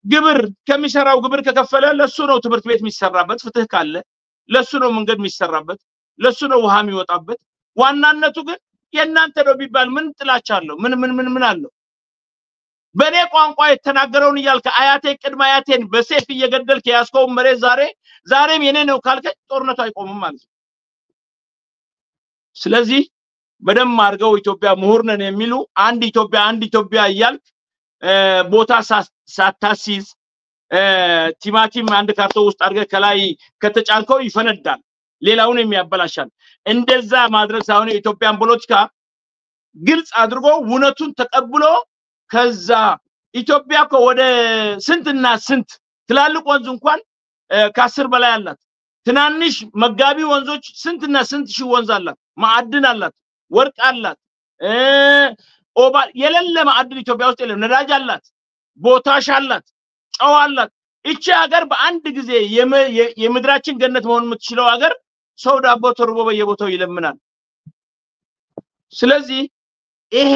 ግብር ከሚሰራው ግብር ከከፈለ ለሱ ነው ትምህርት ቤት የሚሰራበት ፍትህ ካለ ለሱ ነው መንገድ የሚሰራበት ለሱ ነው ውሃ የሚወጣበት ዋናነቱ ግን የናንተ ነው ቢባል ምን ጥላቻለሁ ምን አለው በኔ ቋንቋ የተናገረውን ይያልከ አያቴ ቅድማ አያቴን በሰይፍ እየገደልከ ያስቆም መሬት ዛሬም የኔ ነው ካልከ ጦርነቱ አይቆምም ማለት ስለዚህ በደም አርገው ኢትዮጵያ ምሁር ነን የሚሉ አንድ ኢትዮጵያ ይያልክ ቦታ ሳታሲዝ ቲማቲም አንድ ካርቶ ውስጥ አርገ ከላይ ከተጫንከው ይፈነዳል ሌላውን የሚያበላሻል እንደዛ ማድረግ ሳይሆን የኢትዮጵያን ፖለቲካ ግልጽ አድርጎ ውነቱን ተቀብሎ ከዛ ኢትዮጵያ ወደ ስንትና ስንት ትላልቅ ወንዝ እንኳን ከ10 በላይ አላት ትናንሽ መጋቢ ወንዞች ስንትና ስንት ሺህ ወንዝ አላት ማዕድን አላት ወርቅ አላት ኦባ የሌለ ማዕድን ኢትዮጵያ ውስጥ የለም ነዳጅ አላት ቦታሽ አላት ጨው አላት እቺ ሀገር በአንድ ጊዜ የምድራችን ገነት መሆን የምትችለው ሀገር ሰው ዳቦ ተርቦ በየቦታው ይለምናል ስለዚህ ይሄ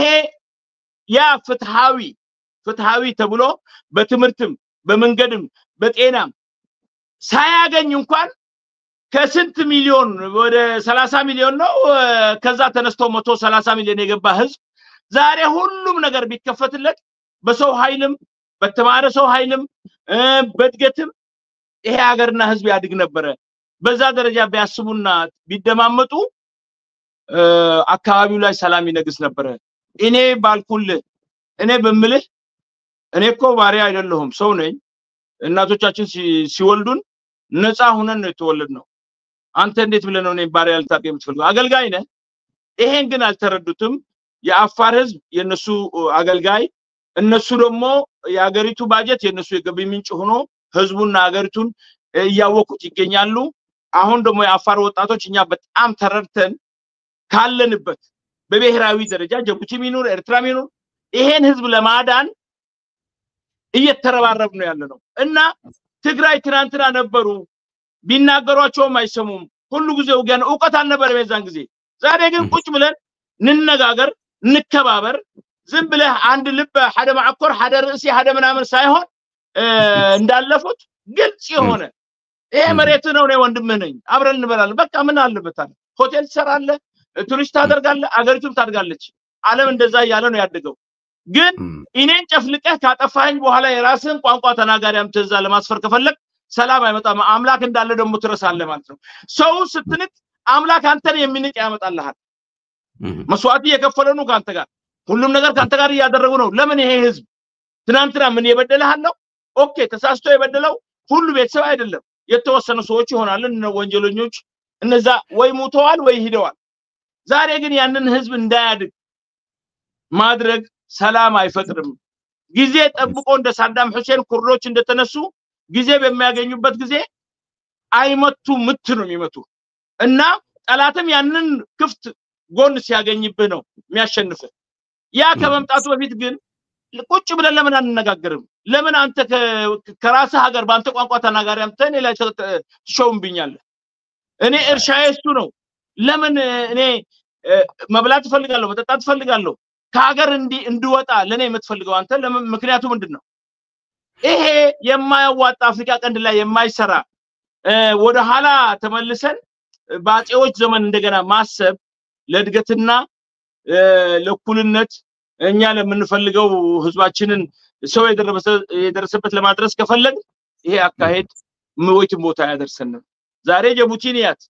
ያ ፍትሃዊ ተብሎ በትምርትም በመንገድም በጤናም ሳያገኝ እንኳን ከስንት ሚሊዮን ወደ 30 ሚሊዮን ነው ከዛ ተነስቶ 130 ሚሊዮን የገባ ህዝብ ዛሬ ሁሉም ነገር ቢከፈትለት በሰው ኃይልም በተማረ ሰው ኃይልም በድገትም ይሄ ሀገርና ህዝብ ያድግ ነበር በዛ ደረጃ ቢያስቡና ቢደማመጡ አካባቢው ላይ ሰላም ይነግስ ነበር እኔ ባልኩል እኔ በመልህ እኔ እኮ ባሪያ አይደለሁም ሰው ነኝ እናቶቻችን ሲወልዱን ነፃ ሆነን ነው የተወለድነው አንተ እንዴት ብለህ ነው እኔ ባሪያ ልታቀም የምትፈልገው አገልጋይ ነህ ይሄን ግን አልተረዱትም የአፋር ህዝብ የነሱ አገልጋይ እነሱ ደግሞ የአገሪቱ ባጀት የነሱ የገቢ ምንጭ ሆኖ ህዝቡና አገሪቱን ያወቁት ይገኛሉ አሁን ደግሞ የአፋር ወጣቶች እኛ በጣም ተረድተን ካለንበት በብሔራዊ ደረጃ ጅቡቲ ሚኑር ኤርትራ ሚኑር ይሄን ህዝብ ለማዳን እየተረባረብ ነው ያለነው እና ትግራይ ትናንትና ነበሩ ቢናገሯቸውም አይሰሙም ሁሉ ጊዜ ወገን ዕውቀት አልነበረም የዛን ጊዜ ዛሬ ግን ቁጭ ብለን እንነጋገር እንከባበር ዝም ብለህ አንድ ልብ ሓደ ማዕኮር ሓደ ርእሲ ሓደ ምናምን ሳይሆን እንዳለፉት ግልጽ የሆነ ይሄ መሬት ነው ነው ወንድምህ ነኝ አብረን እንበላለን በቃ ምን አለበት አለ ሆቴል ትሰራለህ ቱሪስት ታደርጋለህ አገሪቱም ታድጋለች ዓለም እንደዛ ያለ ነው ያደገው ግን እኔን ጨፍልቀህ ካጠፋኝ በኋላ የራስን ቋንቋ ተናጋሪያም ተዛ ለማስፈር ከፈለክ ሰላም አይመጣም አምላክ እንዳለ ደግሞ ትረሳለህ ማለት ነው ሰው ስትንቅ አምላክ አንተን የሚንቅ ያመጣልሃል መስዋዕት እየከፈለ ነው ካንተ ጋር ሁሉም ነገር ካንተ ጋር ያደረጉ ነው ለምን ይሄ ህዝብ ትናንትና ምን የበደለሃለው ኦኬ ተሳስቶ የበደለው ሁሉ ቤተሰብ አይደለም የተወሰኑ ሰዎች ይሆናል እነ ወንጀለኞች እነዛ ወይ ሞተዋል ወይ ሂደዋል ዛሬ ግን ያንን ህዝብ እንዳያድግ ማድረግ ሰላም አይፈጥርም ጊዜ ጠብቆ እንደ ሳዳም ሁሴን ኩርዶች እንደተነሱ ጊዜ በሚያገኙበት ጊዜ አይመቱ ምት ነው የሚመቱ እና ጠላትም ያንን ክፍት ጎን ሲያገኝብህ ነው የሚያሸንፍ ያ ከመምጣቱ በፊት ግን ቁጭ ብለን ለምን አንነጋገርም ለምን አንተ ከራስህ ሀገር ባንተ ቋንቋ ተናጋሪ አምተን ላይ ተሾምብኛል እኔ እርሻዬ እሱ ነው ለምን እኔ መብላት ፈልጋለሁ መጠጣት ፈልጋለሁ ከሀገር እንዲወጣ ለኔ የምትፈልገው አንተ ለምን ምክንያቱ ምንድነው ይሄ የማያዋጣ አፍሪካ ቀንድ ላይ የማይሰራ ወደ ኋላ ተመልሰን ባጤዎች ዘመን እንደገና ማሰብ ለድገትና ለኩልነት እኛ ለምንፈልገው ህዝባችንን ሰው የደረሰበት ለማድረስ ከፈለግ ይሄ አካሄድ ምወይት ቦታ ያደርሰን ዛሬ ጅቡቲን ያት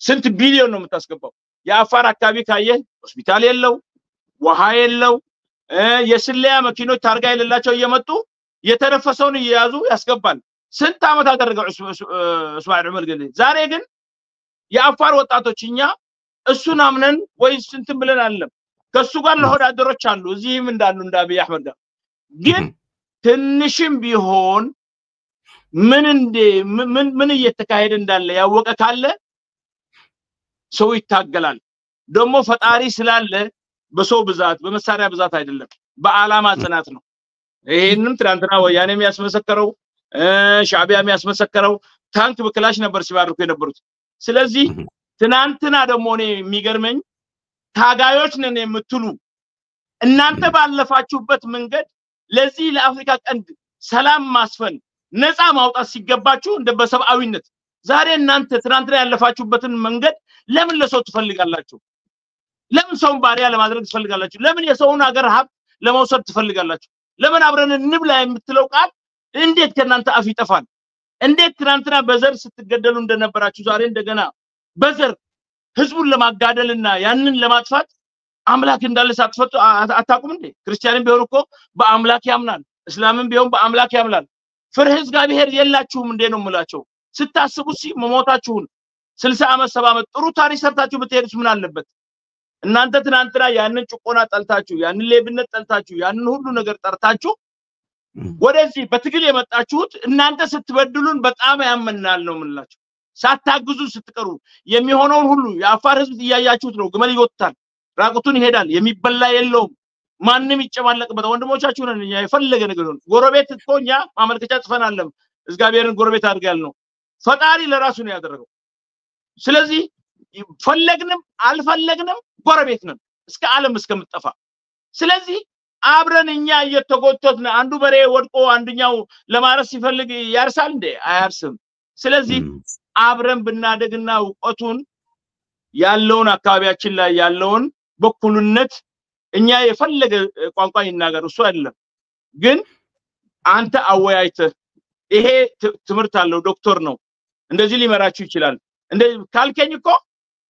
ስንት ቢሊዮን ነው የምታስገባው የአፋር አካባቢ ካየ ሆስፒታል የለው ውሃ የለው የስለያ መኪኖች ታርጋ የሌላቸው እየመጡ የተረፈሰውን ይያዙ ያስገባል ስንት አመት አደረገው እስማኤል ዑመር ገሌ ዛሬ ግን የአፋር ወጣቶችኛ እሱን አምነን ወይ ስንት ብለን አለም ከሱ ጋር ለሆዳደሮች አሉ እዚህም እንዳሉ እንዳብይ አህመድ ጋር ግን ትንሽም ቢሆን ምን እየተካሄደ እንዳለ ያወቀ ካለ ሰው ይታገላል ደሞ ፈጣሪ ስላለ በሰው ብዛት በመሳሪያ ብዛት አይደለም በአላማ ጽናት ነው ይሄንም ትናንትና ወያኔ የሚያስመሰከረው ሻዕቢያ የሚያስመሰከረው ታንክ በክላሽ ነበር ሲባርኩ የነበሩት ስለዚህ ትናንትና ደሞ እኔ የሚገርመኝ ታጋዮች ነን የምትሉ እናንተ ባለፋችሁበት መንገድ ለዚህ ለአፍሪካ ቀንድ ሰላም ማስፈን ነፃ ማውጣት ሲገባችሁ እንደ በሰብአዊነት ዛሬ እናንተ ትናንትና ያለፋችሁበትን መንገድ ለምን ለሰው ትፈልጋላችሁ ለምን ሰውን ባሪያ ለማድረግ ትፈልጋላችሁ ለምን የሰውን ሀገር ሀብት ለመውሰድ ትፈልጋላችሁ ለምን አብረን እንብላ የምትለው ቃል እንዴት ከናንተ አፍ ይጠፋል እንዴት ትናንትና በዘር ስትገደሉ እንደነበራችሁ ዛሬ እንደገና በዘር ህዝቡን ለማጋደልና ያንን ለማጥፋት አምላክ እንዳለ ሳትፈቱ አታቁም እንዴ ክርስቲያንም ቢሆን እኮ በአምላክ ያምናል እስላምም ቢሆን በአምላክ ያምናል ፍርህ እግዚአብሔር የላችሁም እንዴ ነው የምላቸው ስታስቡ መሞታችሁን 60 አመት 70 አመት ጥሩ ታሪክ ሰርታችሁ ብትሄዱስ ምን አለበት እናንተ ትናንትና ያንን ጭቆና ጠልታችሁ ያንን ሌብነት ጠልታችሁ ያንን ሁሉ ነገር ጠርታችሁ ወደዚህ በትግል የመጣችሁት እናንተ ስትበድሉን በጣም ያመናል ነው ምንላችሁ ሳታግዙ ስትቀሩ የሚሆነውን ሁሉ የአፋር ህዝብ ያያችሁት ነው ግመል ይወጣል ራቁቱን ይሄዳል የሚበላ የለውም ማንንም ይጨማለቅበት ወንድሞቻችሁ ነን የፈለገ ነገር ነው ጎረቤት እኮኛ ማመልከቻ ጽፈናለም እግዚአብሔርን ጎረቤት አድርጋል ነው ፈጣሪ ለራሱ ነው ያደረገው ስለዚህ ፈለግንም አልፈለግንም ጎረቤት ነን እስከ ዓለም እስከምትጠፋ ስለዚህ አብረን እኛ እየተጎተትን አንዱ በሬ ወድቆ አንደኛው ለማረስ ሲፈልግ ያርሳል እንዴ አያርስም ስለዚህ አብረን ብናደግና ዕውቀቱን ያለውን አካባቢያችን ላይ ያለውን በኩልነት እኛ የፈለገ ቋንቋ ይናገር እሱ አይደለም ግን አንተ አወያይተ ይሄ ትምርት አለው ዶክተር ነው እንደዚህ ሊመራችሁ ይችላል እንደ ካልከኝ እኮ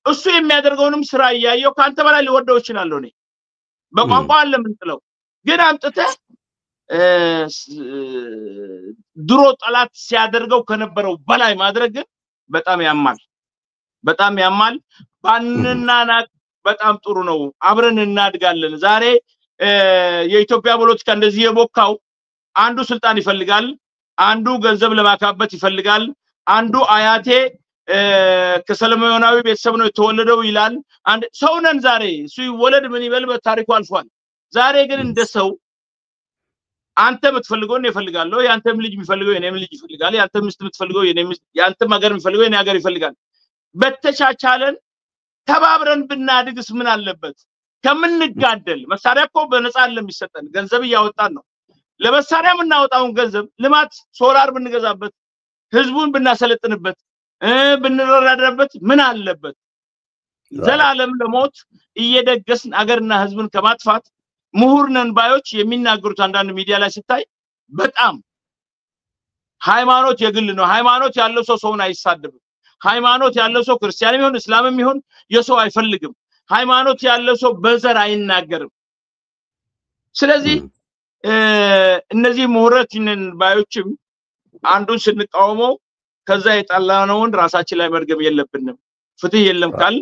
እሱ የሚያደርገውንም ስራ ያያየው ካንተ በላይ ሊወደው ይችላል ነው በቋንቋ ለምንጥለው ግን አንተተ ድሮ ጠላት ሲያደርገው ከነበረው በላይ ማድረግ በጣም ያማል ባንናናቅ በጣም ጥሩ ነው አብረን እናድጋለን ዛሬ የኢትዮጵያ ፖለቲካ እንደዚህ የቦካው አንዱ ስልጣን ይፈልጋል አንዱ ገንዘብ ለማካበት ይፈልጋል አንዱ አያቴ ከሰለሞናዊ ቤተሰብ ነው የተወለደው ይላል አንድ ሰው ነን ዛሬ እሱ ይወለድ ምን ይበል በታሪኩ አልፏል ዛሬ ግን እንደሰው አንተ የምትፈልገው ነው ይፈልጋለሁ ያንተም ልጅ የሚፈልገው የኔም ልጅ ይፈልጋል ያንተም ሚስት የምትፈልገው የኔም ያንተም ሀገር የሚፈልገው የኔ ሀገር ይፈልጋል በተቻቻለን ተባብረን ብናድግስ ምን አለበት ከምንጋደል መሳሪያ እኮ በነፃ ለሚሰጠን ገንዘብ ያወጣን ነው ለመሳሪያ ምናወጣውን ገንዘብ ልማት ሶላር ብንገዛበት ህዝቡን ብናሰለጥንበት ብንረዳዳበት ምን አለበት ዘላለም ለሞት እየደገስን አገርና ህዝብን ከማጥፋት ምሁርነን ባዮች የሚናገሩት አንዳንድ ሚዲያ ላይ ሲታይ በጣም ሃይማኖት የግል ነው ሃይማኖት ያለው ሰውን አይሳደብም ሃይማኖት ያለው ሰው ክርስቲያንም ይሁን እስላምም ይሁን የሰው አይፈልግም ሃይማኖት ያለው ሰው በዘር አይናገርም ስለዚህ እነዚህ ምሁራንን ባዮችም አንዱን ስንቃወመው ከዛ የጣላነውን ራሳችን ላይ መርገም የለብንም ፍትህ የለም ካል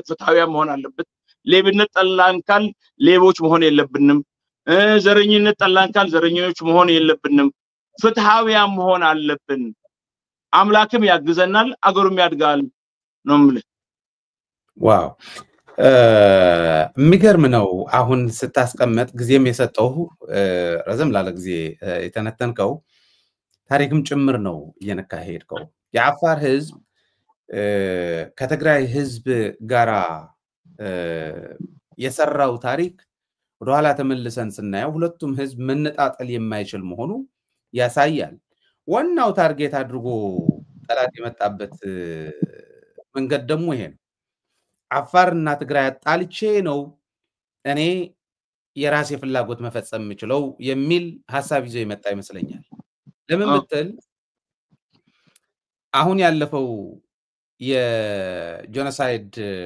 ፍትሃዊያ መሆን አለበት ሌብነት ጠላን ካል ሌቦች መሆን የለብንም ዘረኝነት ጠላን ካል ዘረኞች መሆን የለብንም ፍትሃዊያ መሆን አለብን አምላክም ያግዘናል አገሩም ያድጋል ነው ማለት ዋው የሚገርም ነው አሁን ስታስቀመጥ ጊዜም የሰጠው ረዘም ላለ ጊዜ የተነተንከው ታሪክም ጭምር ነው እየነካ ሄድከው የአፋር ህዝብ ከትግራይ ህዝብ ጋራ የሰራው ታሪክ ወደ ኋላ ተመልሰን ስናየው ሁለቱም ህዝብ መነጣጠል የማይችል መሆኑ ያሳያል ዋናው ታርጌት አድርጎ ጠላት የመጣበት መንገድ ደግሞ ይሄ ነው አፋርና ትግራይ አጣልቼ ነው እኔ የራሴ ፍላጎት መፈጸም የምችለው የሚል ሐሳብ ይዞ የመጣ ይመስለኛል ለምን ብትል አሁን ያለፈው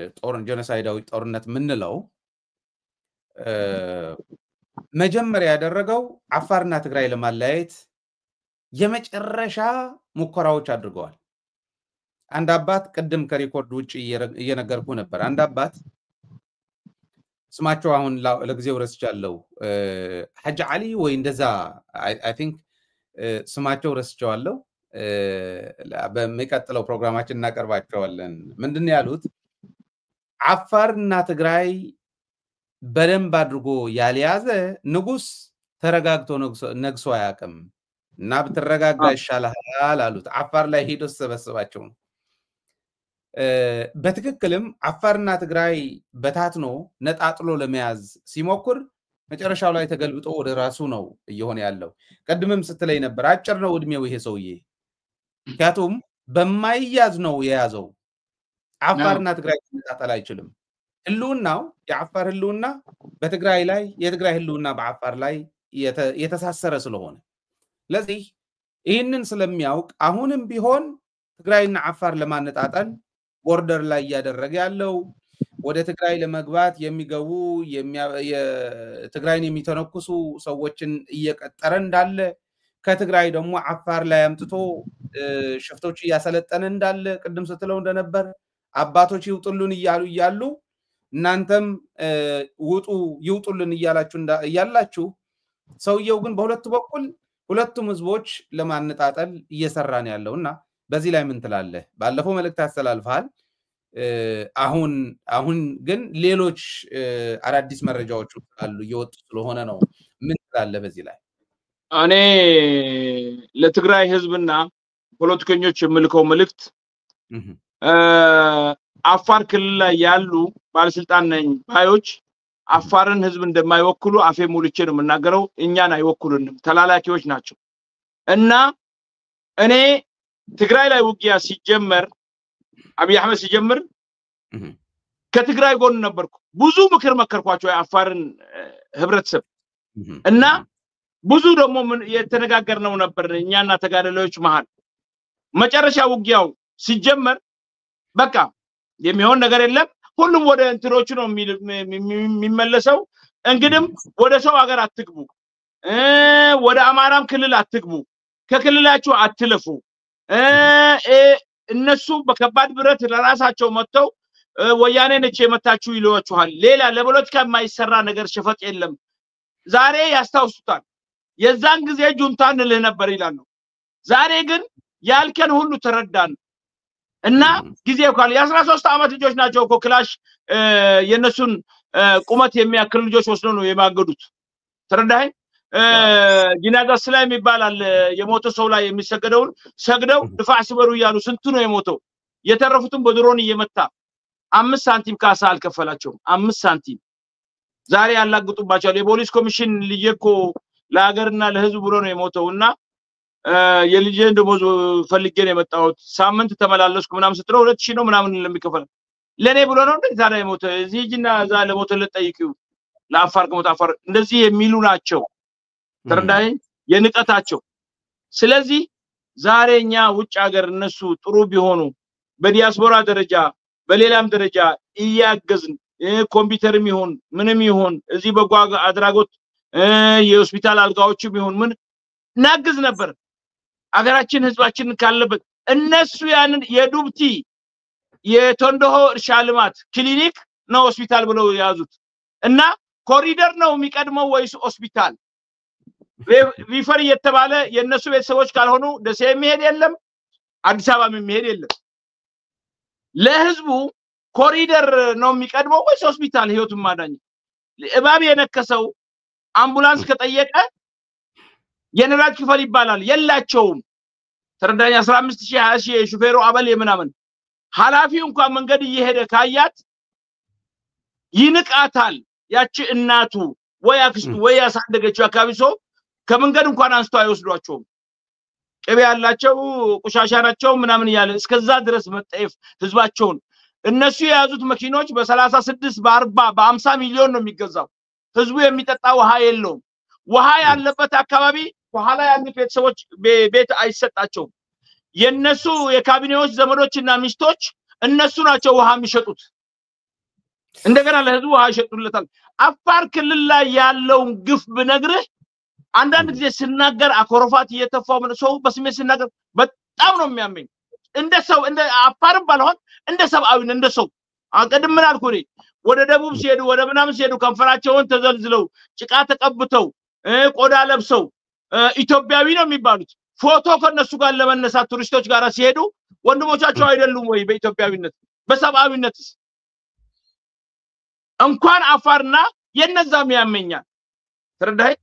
የጄኖሳይዳዊ ጦርነት ምንለው መጀመሪያ ያደረገው አፋርና ትግራይ ለማለያየት የመጨረሻ ሙከራዎች አድርገዋል አንድ አባት ቀደም ከሪኮርድ ውጪ እየነገርኩ ነበር አንድ አባት ስማቸው አሁን ለጊዜው ረስቻለሁ ሐጅ አሊ ወይ እንደዛ አይ ቲንክ ስማቸው ረስቻለሁ በሚቀጥለው ፕሮግራማችን እናቀርባቸዋለን ምንድነው ያሉት አፋርና ትግራይ በደንብ አድርጎ ያልያዘ ንጉስ ተረጋግቶ ነግሶ አያቀም እና በተረጋጋ ይሻላል አሉት አፋር ላይ ሄዶ ተሰበሰባቸው በትክክልም አፋርና ትግራይ በታትኖ ነጣጥሎ ለመያዝ ሲሞክር መጨረሻው ላይ ተገልብጦ ወደ ራሱ ነው እየሆነ ያለው ቀድምም ስትለይ ነበር አጭር ነው እድሜው ይሄ ሰውዬ ምክንያቱም በማይያዝ ነው የያዘው አፋርና ትግራይ ነጣጣል አይችልም ህልውናው የአፋር ህልውና በትግራይ ላይ የትግራይ ህልውና በአፋር ላይ የተሳሰረ ስለሆነ ለዚህ ይህንን ስለሚያውቅ አሁንም ቢሆን ትግራይና አፋር ለማነጣጣል ቦርደር ላይ ያደረገ ያለው ወደ ትግራይ ለመግባት የሚገቡ የትግራይን የሚተነኩሱ ሰዎችን እየቀጠረ እንዳለ ከትግራይ ደግሞ አፋር ላይ አምጥቶ ሽፍቶች ያሰለጠነ እንዳለ ቅድም ስትለው እንደነበር አባቶች ይውጡልን እያሉ እናንተም ይውጡልን እያላችሁ ሰውየው ግን በሁለቱ በኩል ሁለቱም ህዝቦች ለማነጣጣል እየሰራ ነው ያለውና በዚህ ላይ ምን ትላለህ ባለፈው መልእክት አስተላልፈሃል አሁን ግን ሌሎች አዳዲስ መረጃዎች አሉ እየወጡ ስለሆነ ነው ምን ትላለህ በዚህ ላይ እኔ ለትግራይ ህዝብና ፖለቲከኞች የምልከው መልእክት አፋር ክልል ላይ ያሉ ባለስልጣን ነኝ ባዮች አፋርን ህዝብ እንደማይወክሉ አፌ ሙልቼ ነው የምናገረው እኛን አይወክሉንም ተላላኪዎች ናቸው እና እኔ ትግራይ ላይ ውጊያ ሲጀመር አብይ አህመድ ሲጀምር ከትግራይ ጎን ነበርኩ ብዙ ምክር መከርኳቸው የአፋርን ህብረተሰብ እና ብዙ ደግሞ የተነጋገርነው ነበር እኛና ተጋደላዮች መሃል መጨረሻ ውጊያው ሲጀመር በቃ የሚሆን ነገር የለም ሁሉም ወደ እንትሮቹ ነው የሚመለሰው እንግዲህ ወደ ሰው ሀገር አትግቡ ወደ አማራም ክልል አትግቡ ከክልላችሁ አትለፉ እነሱ በከባድ ብረት ለራሳቸው መጥተው ወያኔ ነች የመታችሁ ይሏችኋል ሌላ ለፖለቲካ የማይሰራ ነገር ሸፈጥ የለም ዛሬ ያስታውሱታል የዛን ጊዜ ጁንታን ልህ ነበር ይላሉ ዛሬ ግን ያልከን ሁሉ ተረዳን እና ጊዜው ካለ የ13 አመት ልጆች ናቸው እኮ ክላሽ የነሱን ቁመት የሚያክል ልጆች ወስደው ነው የማገዱት ተረዳኸኝ ጂናጋስ ላይ የሚባላል የሞተ ሰው ላይ የሚሰገደውን ሰግደው ድፋዕ ስበሩ ይያሉ ስንቱ ነው የሞተው የተረፉትን በድሮን እየመታ 5 ሳንቲም ካሳ አልከፈላቸውም 5 ሳንቲም ዛሬ ያላግጡባቸው የፖሊስ ኮሚሽን ልየኮ ለሀገርና ለህዝብ ብሎ ነው የሞተውና የልጄን ደሞዝ ፈልጌ ነው የመጣሁት ሳምንት ተመላለስኩ ምናምን ስትለው 2000 ነው ምናምን ለሚከፈል ለኔ ብሎ ነው እንዴ ታዲያ የሞተው እዚህና ዛ ለሞተ ለጠይቂው ለአፋር ከሞት አፋር እንደዚህ የሚሉ ናቸው ተረዳኸኝ የንቀታቸው ስለዚህ ዛሬኛ ውጭ ሀገር እነሱ ጥሩ ቢሆኑ በዲያስፖራ ደረጃ በሌላም ደረጃ እያገዝን ኮምፒውተርም ይሁን ምንም ይሁን እዚህ በጓጋ አድራጎት የሆስፒታል አልጋዎችም ይሁን ምን ናግዝ ነበር አገራችን ህዝባችን ካለበት እነሱ ያንን የዱብቲ የቶንዶሆ እርሻ ልማት ክሊኒክ ነው ሆስፒታል ብለው ያዙት እና ኮሪደር ነው የሚቀድመው ወይስ ሆስፒታል ሪፈር የተባለ የነሱ ቤተሰቦች ካልሆኑ ደሴ የሚሄድ የለም አዲስ አበባ የሚሄድ የለም ለህዝቡ ኮሪደር ነው የሚቀድመው ወይስ ሆስፒታል ህይወቱን ማዳኝ እባብ የነከሰው አምቡላንስ ከጠየቀ የነራጅ ክፈል ይባላል የላቸውም ተረዳኝ 15000 20000 የሹፌሩ አበል የምናምን ሐላፊው እንኳን መንገድ እየሄደ ካያት ይንቃታል ያቺ እናቱ ወይ አክስቱ ወይ ያሳደገችው አካባቢ ሰው ከመንገድ እንኳን አንስቶ አይወስዷቸውም ቅቤ ያላቸው ቁሻሻ ናቸው ምናምን ያለ እስከዛ ድረስ መጣፍ ህዝባቸውን እነሱ የያዙት መኪኖች በ36 በ40 በ50 ሚሊዮን ነው የሚገዛው ህዝቡ የሚጠጣ ውሃ የለውም ውሃ ያለበት አካባቢ በኋላ ያሉት ቤተሰቦች ቤት አይሰጣቸውም የነሱ የካቢኔዎች ዘመዶችና ሚስቶች እነሱ ናቸው ውሃ የሚሸጡት እንደገና ለህዝቡ ውሃ ይሸጡለታል አፋር ክልል ላይ ያለውን ግፍ ብነግርህ አንዳንድ ጊዜ ሲናገር አኮረፋት እየተፋው ሰው በስሜት ሲናገር በጣም ነው የሚያመኝ እንደ ሰው እንደ አፋርም ባልሆን እንደ ሰብአዊን እንደ ሰው አቀድም ምን አልኩ እኔ ወደ ደቡብ ሲሄዱ ወደ ምናምን ሲሄዱ ከንፈራቸውን ተዘልዝለው ጭቃ ተቀብተው ቆዳ ለብሰው ኢትዮጵያዊ ነው የሚባሉት ፎቶ ከነሱ ጋር ለመነሳት ቱሪስቶች ጋር ሲሄዱ ወንድሞቻቸው አይደሉም ወይ በኢትዮጵያዊነት በሰብአዊነት እንኳን አፋርና የነዛም ያመኛል ተረዳኸኝ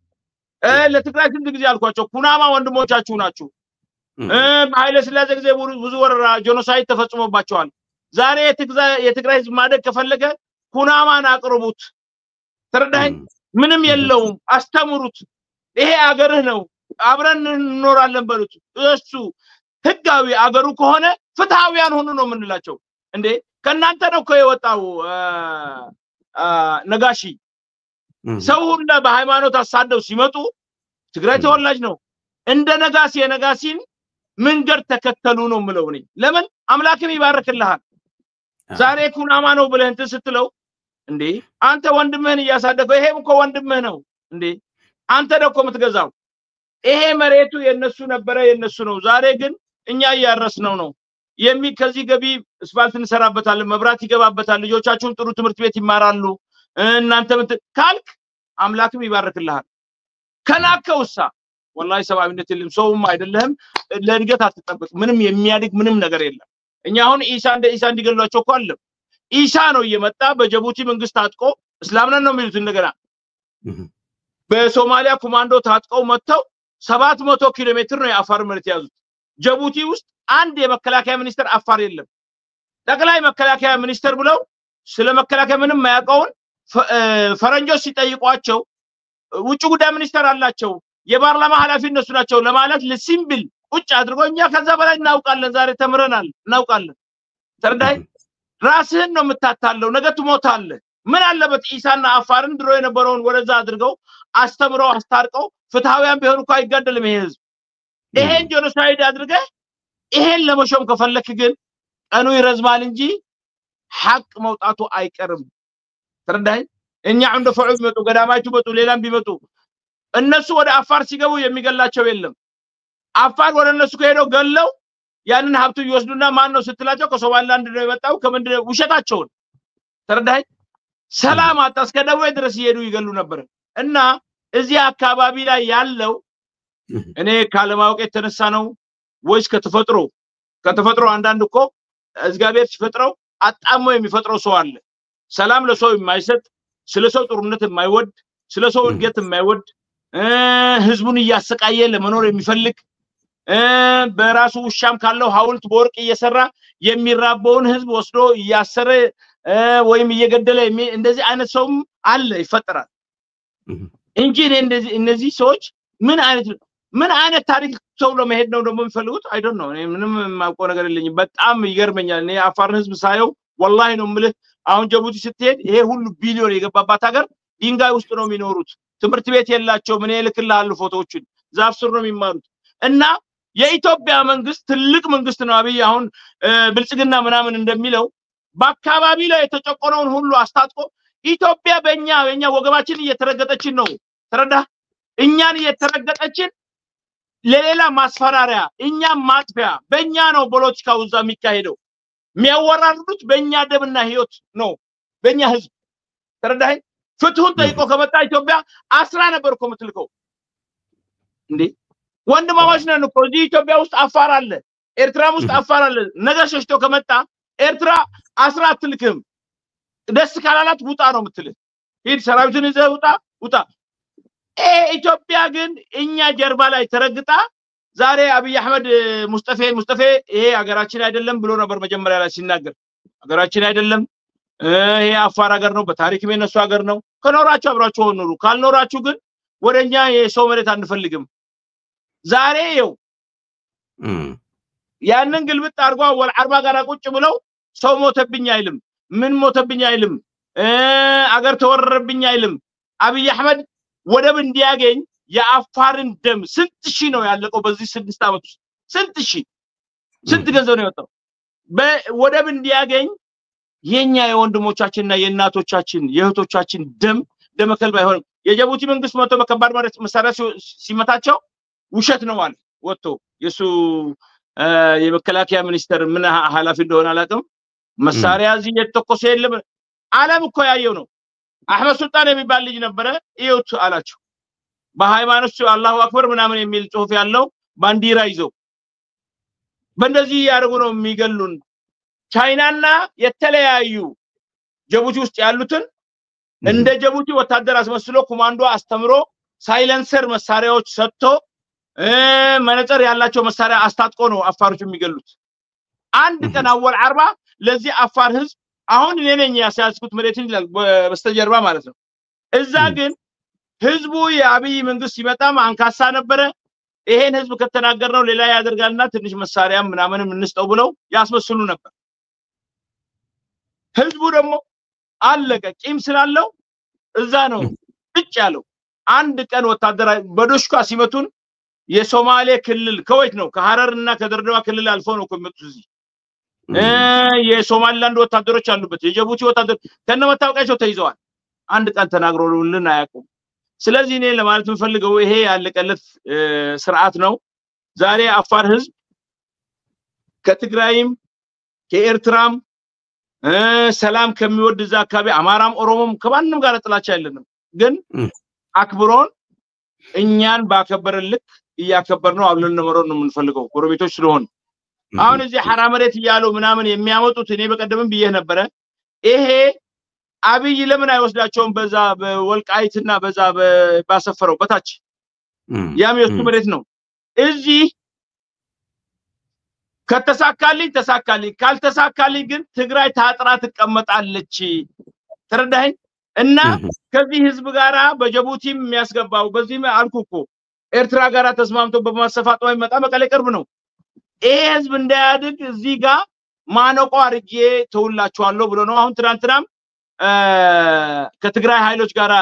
ለትግራይ ስንት ጊዜ አልኳቸው ኩናማ ወንድሞቻችሁ ናችሁ በኃይለ ስላሴ ጊዜ ብዙ ወረራ ጄኖሳይድ ተፈጽሞባቸዋል ዛሬ የትግራይ ህዝብ ማደግ ከፈለገ ኩናማን አቅርቡት ተረዳኸኝ ምንም የለውም አስተምሩት ይሄ አገርህ ነው አብረን እንኖራለን በሉት እሱ ህጋዊ አገሩ ከሆነ ፍትሃዊያን ሆኑ ነው ምንላቸው እንዴ ከናንተ ነው የወጣው ነጋሺ ሰው ሁሉ በሃይማኖት አሳደው ሲመጡ ትግራይ ተወላጅ ነው እንደ ነጋሲ የነጋሲን መንገድ ተከተሉ ነው ምለው ነኝ ለምን አምላክም ይባርክልሃል ዛሬ ኩናማ ነው ብለህ እንት ስትለው እንዴ አንተ ወንድምህን ያሳደፈው ይሄም እኮ ወንድምህ ነው እንዴ አንተ ደኮ የምትገዛው ይሄ መሬቱ የነሱ ነበረ የነሱ ነው ዛሬ ግን እኛ ያያረስነው ነው ከዚህ ገቢ ስፋልት እንሰራበታለን መብራት ይገባበታል ልጆቻችሁን ጥሩ ትምህርት ቤት ይማራሉ እናንተ ካልክ አምላክም ይባርክልሃል ከናከውሳ والله ሰባዊነት የለም ሰውም አይደለም ለእድገት አትጠብቅ ምንም የሚያድግ ምንም ነገር የለም እኛ አሁን ኢሳ እንዲገሏቸው እኮ አለ ኢሳ ነው እየመጣ በጅቡቲ መንግስት ታጥቆ እስላምና ነው የሚሉት እንደገና በሶማሊያ ኮማንዶ ታጥቀው መጥተው 700 ኪሎ ሜትር ነው የአፋር መሬት ያዙት ጅቡቲ ውስጥ አንድ የመከላከያ ሚኒስተር አፋር የለም ጠቅላይ መከላከያ ሚኒስተር ብለው ስለ መከላከያ ምንም ማያውቀውን ፈረንጆች ሲጠይቋቸው ውጭ ጉዳይ ሚኒስተር አላቸው የፓርላማ ኃላፊ እነሱ ናቸው ለማለት ለሲምብል ቁጭ አድርጎኛ ከዛ በላይ እናውቃለን ዛሬ ተምረናል እናውቃለን ተረዳይ ራስህን ነው የምታታለው ነገ ትሞታለህ ምን አለበት ኢሳና አፋርን ድሮ የነበረውን ወደዛ አድርገው አስተምረው አስታርቀው ፍትሃዊያን ቢሆኑ እኮ አይጋደልም ይሄ ህዝብ ይሄን ጄኖሳይድ አድርገህ ይሄን ለመሾም ከፈለክ ግን ቀኑ ይረዝማል እንጂ ሐቅ መውጣቱ አይቀርም ተረዳይ እኛ እንደ ፈዑ መጡ ገዳማቹ መጡ ሌላም ቢመጡ እነሱ ወደ አፋር ሲገቡ የሚገላቸው የለም አፋር ወደ እነሱ ከሄደው ገለው ያንን ሀብቱ ይወስዱና ማን ነው ስትላቸው ከሶማሊላንድ ነው የመጣው ከመንደ ውሸታቸውን ተረዳይ ሰላም አጣስከ ደቡብ ድረስ ይሄዱ ይገሉ ነበር እና እዚህ አካባቢ ላይ ያለው እኔ ካለማውቅ የተነሳ ነው ወይስ ከተፈጥሮ አንዳንድ እኮ እግዚአብሔር ሲፈጥረው አጣሞ የሚፈጥረው ሰው አለ ሰላም ለሰው የማይሰጥ ስለሰው ጥሩነት የማይወድ ስለሰው እድገት የማይወድ ህዝቡን ያሰቃየ ለመኖር የሚፈልግ በራሱ ውሻም ካለው ሐውልት በወርቅ እየሰራ የሚራበውን ህዝብ ወስዶ ያሰረ ወይም እየገደለ እንደዚህ አይነት ሰውም አለ ይፈጠራል እንጂ እነዚህ ሰዎች ምን አይነት ታሪክ ሰው ለመሄድ ነው ደግሞ የሚፈልጉት አይ ዶንት ኖ እኔ ምንም ማውቀው ነገር የለኝም በጣም ይገርመኛል እኔ አፋር ህዝብ ሳየው والله ነው ምልህ አሁን ጅቡቲ ስትሄድ ይሄ ሁሉ ቢሊዮን የገባባት ሀገር ድንጋይ ውስጥ ነው የሚኖሩት ትምርት ቤት የላቸው ምን ይልክላሉ ፎቶዎችን ዛፍ ስር ነው የሚማሩት እና የኢትዮጵያ መንግስት ትልቅ መንግስት ነው አብይ አሁን ብልጽግና ምናምን እንደሚለው በአካባቢ ላይ የተጨቆነውን ሁሉ አስታጥቆ ኢትዮጵያ በእኛ ወገባችን እየተረገጠችን ነው ተረዳ እኛን እየተረገጠችን ለሌላ ማስፈራሪያ እኛም ማጥፊያ በእኛ ነው ፖለቲካው እዛ የሚካሄደው የሚያወራሩት በእኛ ደምና ህይወት ነው በእኛ ህዝብ ተረዳይ ፍትሁን ጠይቆ ከመጣ ኢትዮጵያ አስራ ነበርኮ ምትልከው እንዴ ወንድማማች ነን እኮ እዚህ ኢትዮጵያ ውስጥ አፋር አለ ኤርትራ ውስጥ አፋር አለ ነገር ሸሽቶ ከመጣ ኤርትራ አስራ አትልክም ደስ ካላላት ውጣ ነው ምትልህ ሂድ ሰራዊትን ይዘህ ውጣ ኢትዮጵያ ግን እኛ ጀርባ ላይ ተረግጣ ዛሬ አብይ አህመድ ሙስጠፌ ይሄ ሀገራችን አይደለም ብሎ ነበር መጀመሪያ ላይ ሲናገር ሀገራችን አይደለም ይሄ አፋር ሀገር ነው በታሪክ የነሱ ሀገር ነው ከኖራችሁ አብራችሁ ሆኖሩ ካልኖራችሁ ግን ወደኛ የሰው መሬት አንፈልግም ዛሬ ይው ያንን ግልብጥ አርጓ ወልዓርባ ጋራ ቁጭ ብለው ሰው ሞተብኝ አይልም ምን ሞተብኝ አይልም አገር ተወረረብኝ አይልም አብይ አህመድ ወደብ እንዲያገኝ የአፋርን ደም ስንት ሺህ ነው ያለቀው በዚህ 6 አመት ውስጥ ስንት ገንዘብ ነው የወጣው ወደብ እንዲያገኝ የኛ የወንድሞቻችንና የእናቶቻችን የእህቶቻችን ደመከልባ ይሆን የጅቡቲ መንግስት መጥቶ በከባድ መሳሪያ ሲመታቸው ውሸት ነው ማለት ወጥቶ የሱ የመከላከያ ሚኒስተር ምን ሐላፊ እንደሆነ አላቀም መሳሪያ እዚህ የተተኮሰ የለም ዓለም እኮ ያየው ነው አህመድ ሱልጣን የሚባል ልጅ ነበረ ይውት አላችሁ በሃይማኖት አላሁ አክበር ምናምን የሚል ጽሁፍ ያለው ባንዲራ ይዘው በእንደዚህ ያደርጉ ነው የሚገሉን ቻይናና የተለያዩ ጅቡቲ ውስጥ ያሉትን እንደ ጅቡቲ ወታደር አስመስሎ ኮማንዶ አስተምሮ ሳይለንሰር መሳሪያዎች ሰጥቶ መነጽር ያላቸው መሳሪያ አስታጥቆ ነው አፋሮች የሚገሉት አንድ ቀን አወል 40 ለዚህ አፋር ህዝብ አሁን እኔ ነኝ ያሳስኩት መሬትን በስተጀርባ ማለት ነው እዛ ግን ህዝቡ የአብይ መንግስት ይመጣም አንካሳ ነበረ ይሄን ህዝብ ከተናገርነው ሌላ ያደርጋልና ትንሽ መሳሪያ ምናምንም እንስጠው ብለው ያስመስሉ ነበር ህዝቡ ደግሞ አለቀ ቂም ስላለው እዛ ነው እጭ ያለው አንድ ቀን ወታደር በዶሽካ ሲመቱን የሶማሌ ክልል ከወይት ነው ከሐረርና ከድሬዳዋ ክልል አልፎ ነው ከመጡት እዚህ የሶማሊላንድ ወታደሮች አሉበት የጅቡቲ ወታደር ከነመታወቂያቸው ተይዘዋል አንድ ቀን ተናግሮልን አያውቁም ስለዚህ እኔ ለማለት የምፈልገው ይሄ ያለቀለት ስርዓት ነው ዛሬ አፋር ህዝብ ከትግራይም ከኤርትራም ሰላም ከሚወድ እዛ አካባቢ አማራም ኦሮሞም ከማንም ጋር ጥላቻ የለንም ግን አክብሮን እኛን ባከበረልክ ያከበርነው አብለን ነው ነው የምንፈልገው ጎረቤቶች ስለሆነ አሁን እዚህ ሐራመሬት ይያሉ ምናምን የሚያመጡት እኔ በቀደምም ብዬ ነበር ይሄ አብይ ለምን አይወስዳቸውም በዛ በወልቃይትና በዛ ባሰፈረው በታች ያም የሱ መሬት ነው እዚህ ከተሳካልኝ ካልተሳካልኝ ግን ትግራይ ታጥራ ትቀመጣለች ተረዳኸኝ እና ከዚህ ህዝብ ጋራ በጅቡቲም የሚያስገባው በዚህ አልኩኮ ኤርትራ ጋራ ተስማምቶ በማሰፋጣው ይመጣ መቀሌ ቅርብ ነው ይሄ ህዝብ እንዳያድግ እዚህ ጋር ማነቆ አርጌ ተውላችኋለሁ ብሎ ነው አሁን ትናንትናም ከትግራይ ኃይሎች ጋራ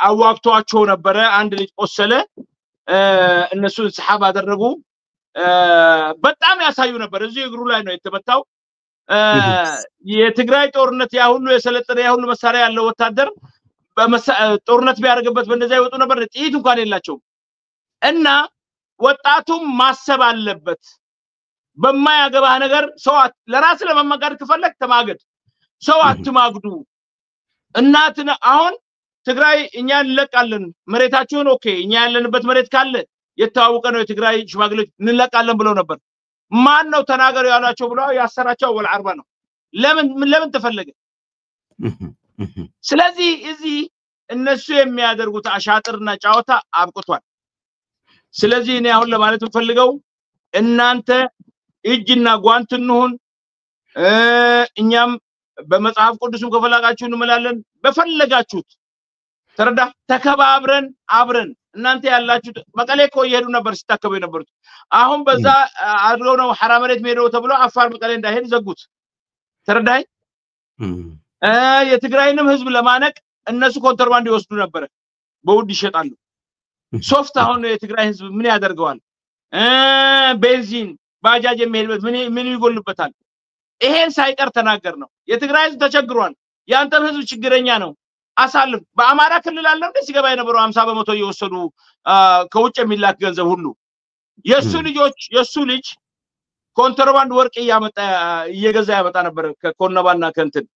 አዋክቷቸው ነበር አንድ ልጅ ቆሰለ እነሱ ሰሃባ አደረጉ በጣም ያሳዩ ነበር እዚህ እግሩ ላይ ነው የተመታው የትግራይ ጦርነት ያ ሁሉ የሰለጠነ ያ ሁሉ መሳሪያ ያለው ወታደር ጦርነት ቢያርግበት በእንደዛ ይወጡ ነበር ጥይት እንኳን የላቸው እና ወጣቱም ማሰብ አለበት በማያገባህ ነገር ሰው ለራስ ለመማጋድ ከፈለክ ተማገድ ሰው አትማግዱ እናትና አሁን ትግራይ እኛ እንለቃለን መሬታችሁን ኦኬ እኛ ያለንበት መሬት ካለ የታወቀ ነው የትግራይ ሽማግሌዎች እንለቃለን ብለው ነበር ማን ነው ተናገሩ ያላቸው ብለው ያሰራቸው ወል 40 ነው ለምን ተፈለገ ስለዚህ እዚህ እነሱ የሚያደርጉት አሻጥርና ጫወታ አብቅቷል ስለዚህ እኔ አሁን ለማለት ፈልገው እናንተ እጅና ጓንት እንሁን እኛም በመጽሐፍ ቅዱስም ከፈለጋችሁ እንመላለን በፈለጋችሁት ተረዳ ተከባብረን አብረን እናንተ ያላችሁ መቀሌ እኮ ይሄዱ ነበር ሲታከቡ የነበሩት አሁን በዛ አድርገው ነው ሐራመሬት ሜዳው ተብሎ አፋር መቀሌ እንዳይሄድ ዘጉት ተረዳይ የትግራይንም ህዝብ ለማነቅ እነሱ ኮንትራባንድ ይወስዱ ነበር በውድ ይሸጣሉ ሶፍት አሁን የትግራይ ህዝብ ምን ያደርገዋል ቤንዚን ባጃጅ የሚሄድበት ምን ይጎልበታል ይሄን ሳይቀር ተናገር ነው የትግራይ ህዝብ ተቸግሯል ያንተም ህዝብ ችግረኛ ነው አሳልፍ በአማራ ክልል አለ እንደ ሲገባ የነበረው 50% እየወሰዱ ከውጭ የሚላክ ገንዘብ ሁሉ የሱ ልጅ ኮንትራባንድ ወርቅ እየገዛ ያመጣ ነበር ከኮነባና ከንትን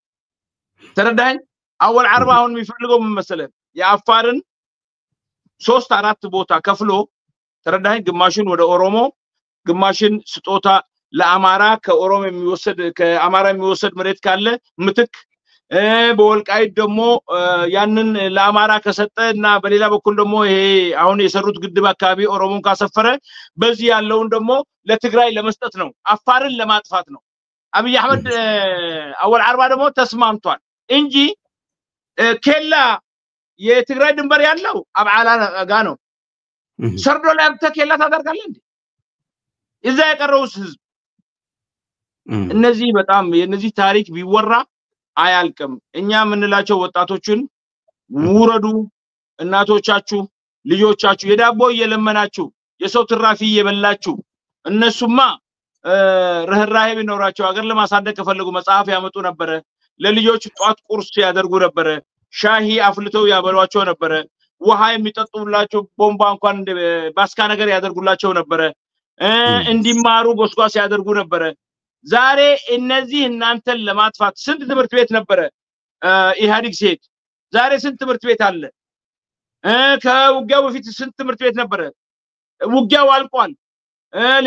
ተረዳኝ አወል 40 አሁን የሚፈልገው ምን መሰለ የአፋርን 3-4 ቦታ ከፍሎ ተረዳኝ ግማሹን ወደ ኦሮሞ ግማሽን ስጦታ ለአማራ ከኦሮሞ ከአማራ የሚወሰድ መሬት ካለ ምትክ በወልቃይት ደግሞ ያንን ለአማራ ከሰጠና በሌላ በኩል ደግሞ ይሄ አሁን የሰሩት ግድብ አካባቢ ኦሮሞን ካሰፈረ በዚህ ያለውን ደግሞ ለትግራይ ለመስጠት ነው አፋርን ለማጥፋት ነው አብይ አህመድ አወል 40 ደግሞ ተስማምቷል እንጂ ኬላ የትግራይ ድንበር ያለው አብዓላ ጋ ነው ሰርዶ ላይ ኬላ ታደርጋለህ እንዴ እዛ የቀረውስ ህዝብ እነዚህ በጣም የነዚህ ታሪክ ቢወራ አያልቅም እኛ ምንላቸው ወጣቶችን ውረዱ እናቶቻችሁ ልጆቻችሁ የዳቦ እየለመናችሁ የሰው ትራፊ እየበላችሁ እነሱማ ረህራሄ ቢኖራቸው ሀገር ለማሳደግ ከፈለጉ መጽሐፍ ያመጡ ነበር ለልጆች ጧት ቁርስ ያደርጉ ነበር ሻሂ አፍልተው ያበሏቸው ነበር ውሃ የሚጠጡላቸው ቦምባ እንኳን ባስካ ነገር ያደርጉላቸው ነበር እንዲማሩ ጎስጓስ ያደርጉ ነበር ዛሬ እነዚህ እናንተን ለማጥፋት ስንት ትምህርት ቤት ነበር ኢህአዲግ ሴት ዛሬ ስንት ትምህርት ቤት አለ ከውጊያው በፊት ስንት ትምህርት ቤት ነበር ውጊያው አልቋል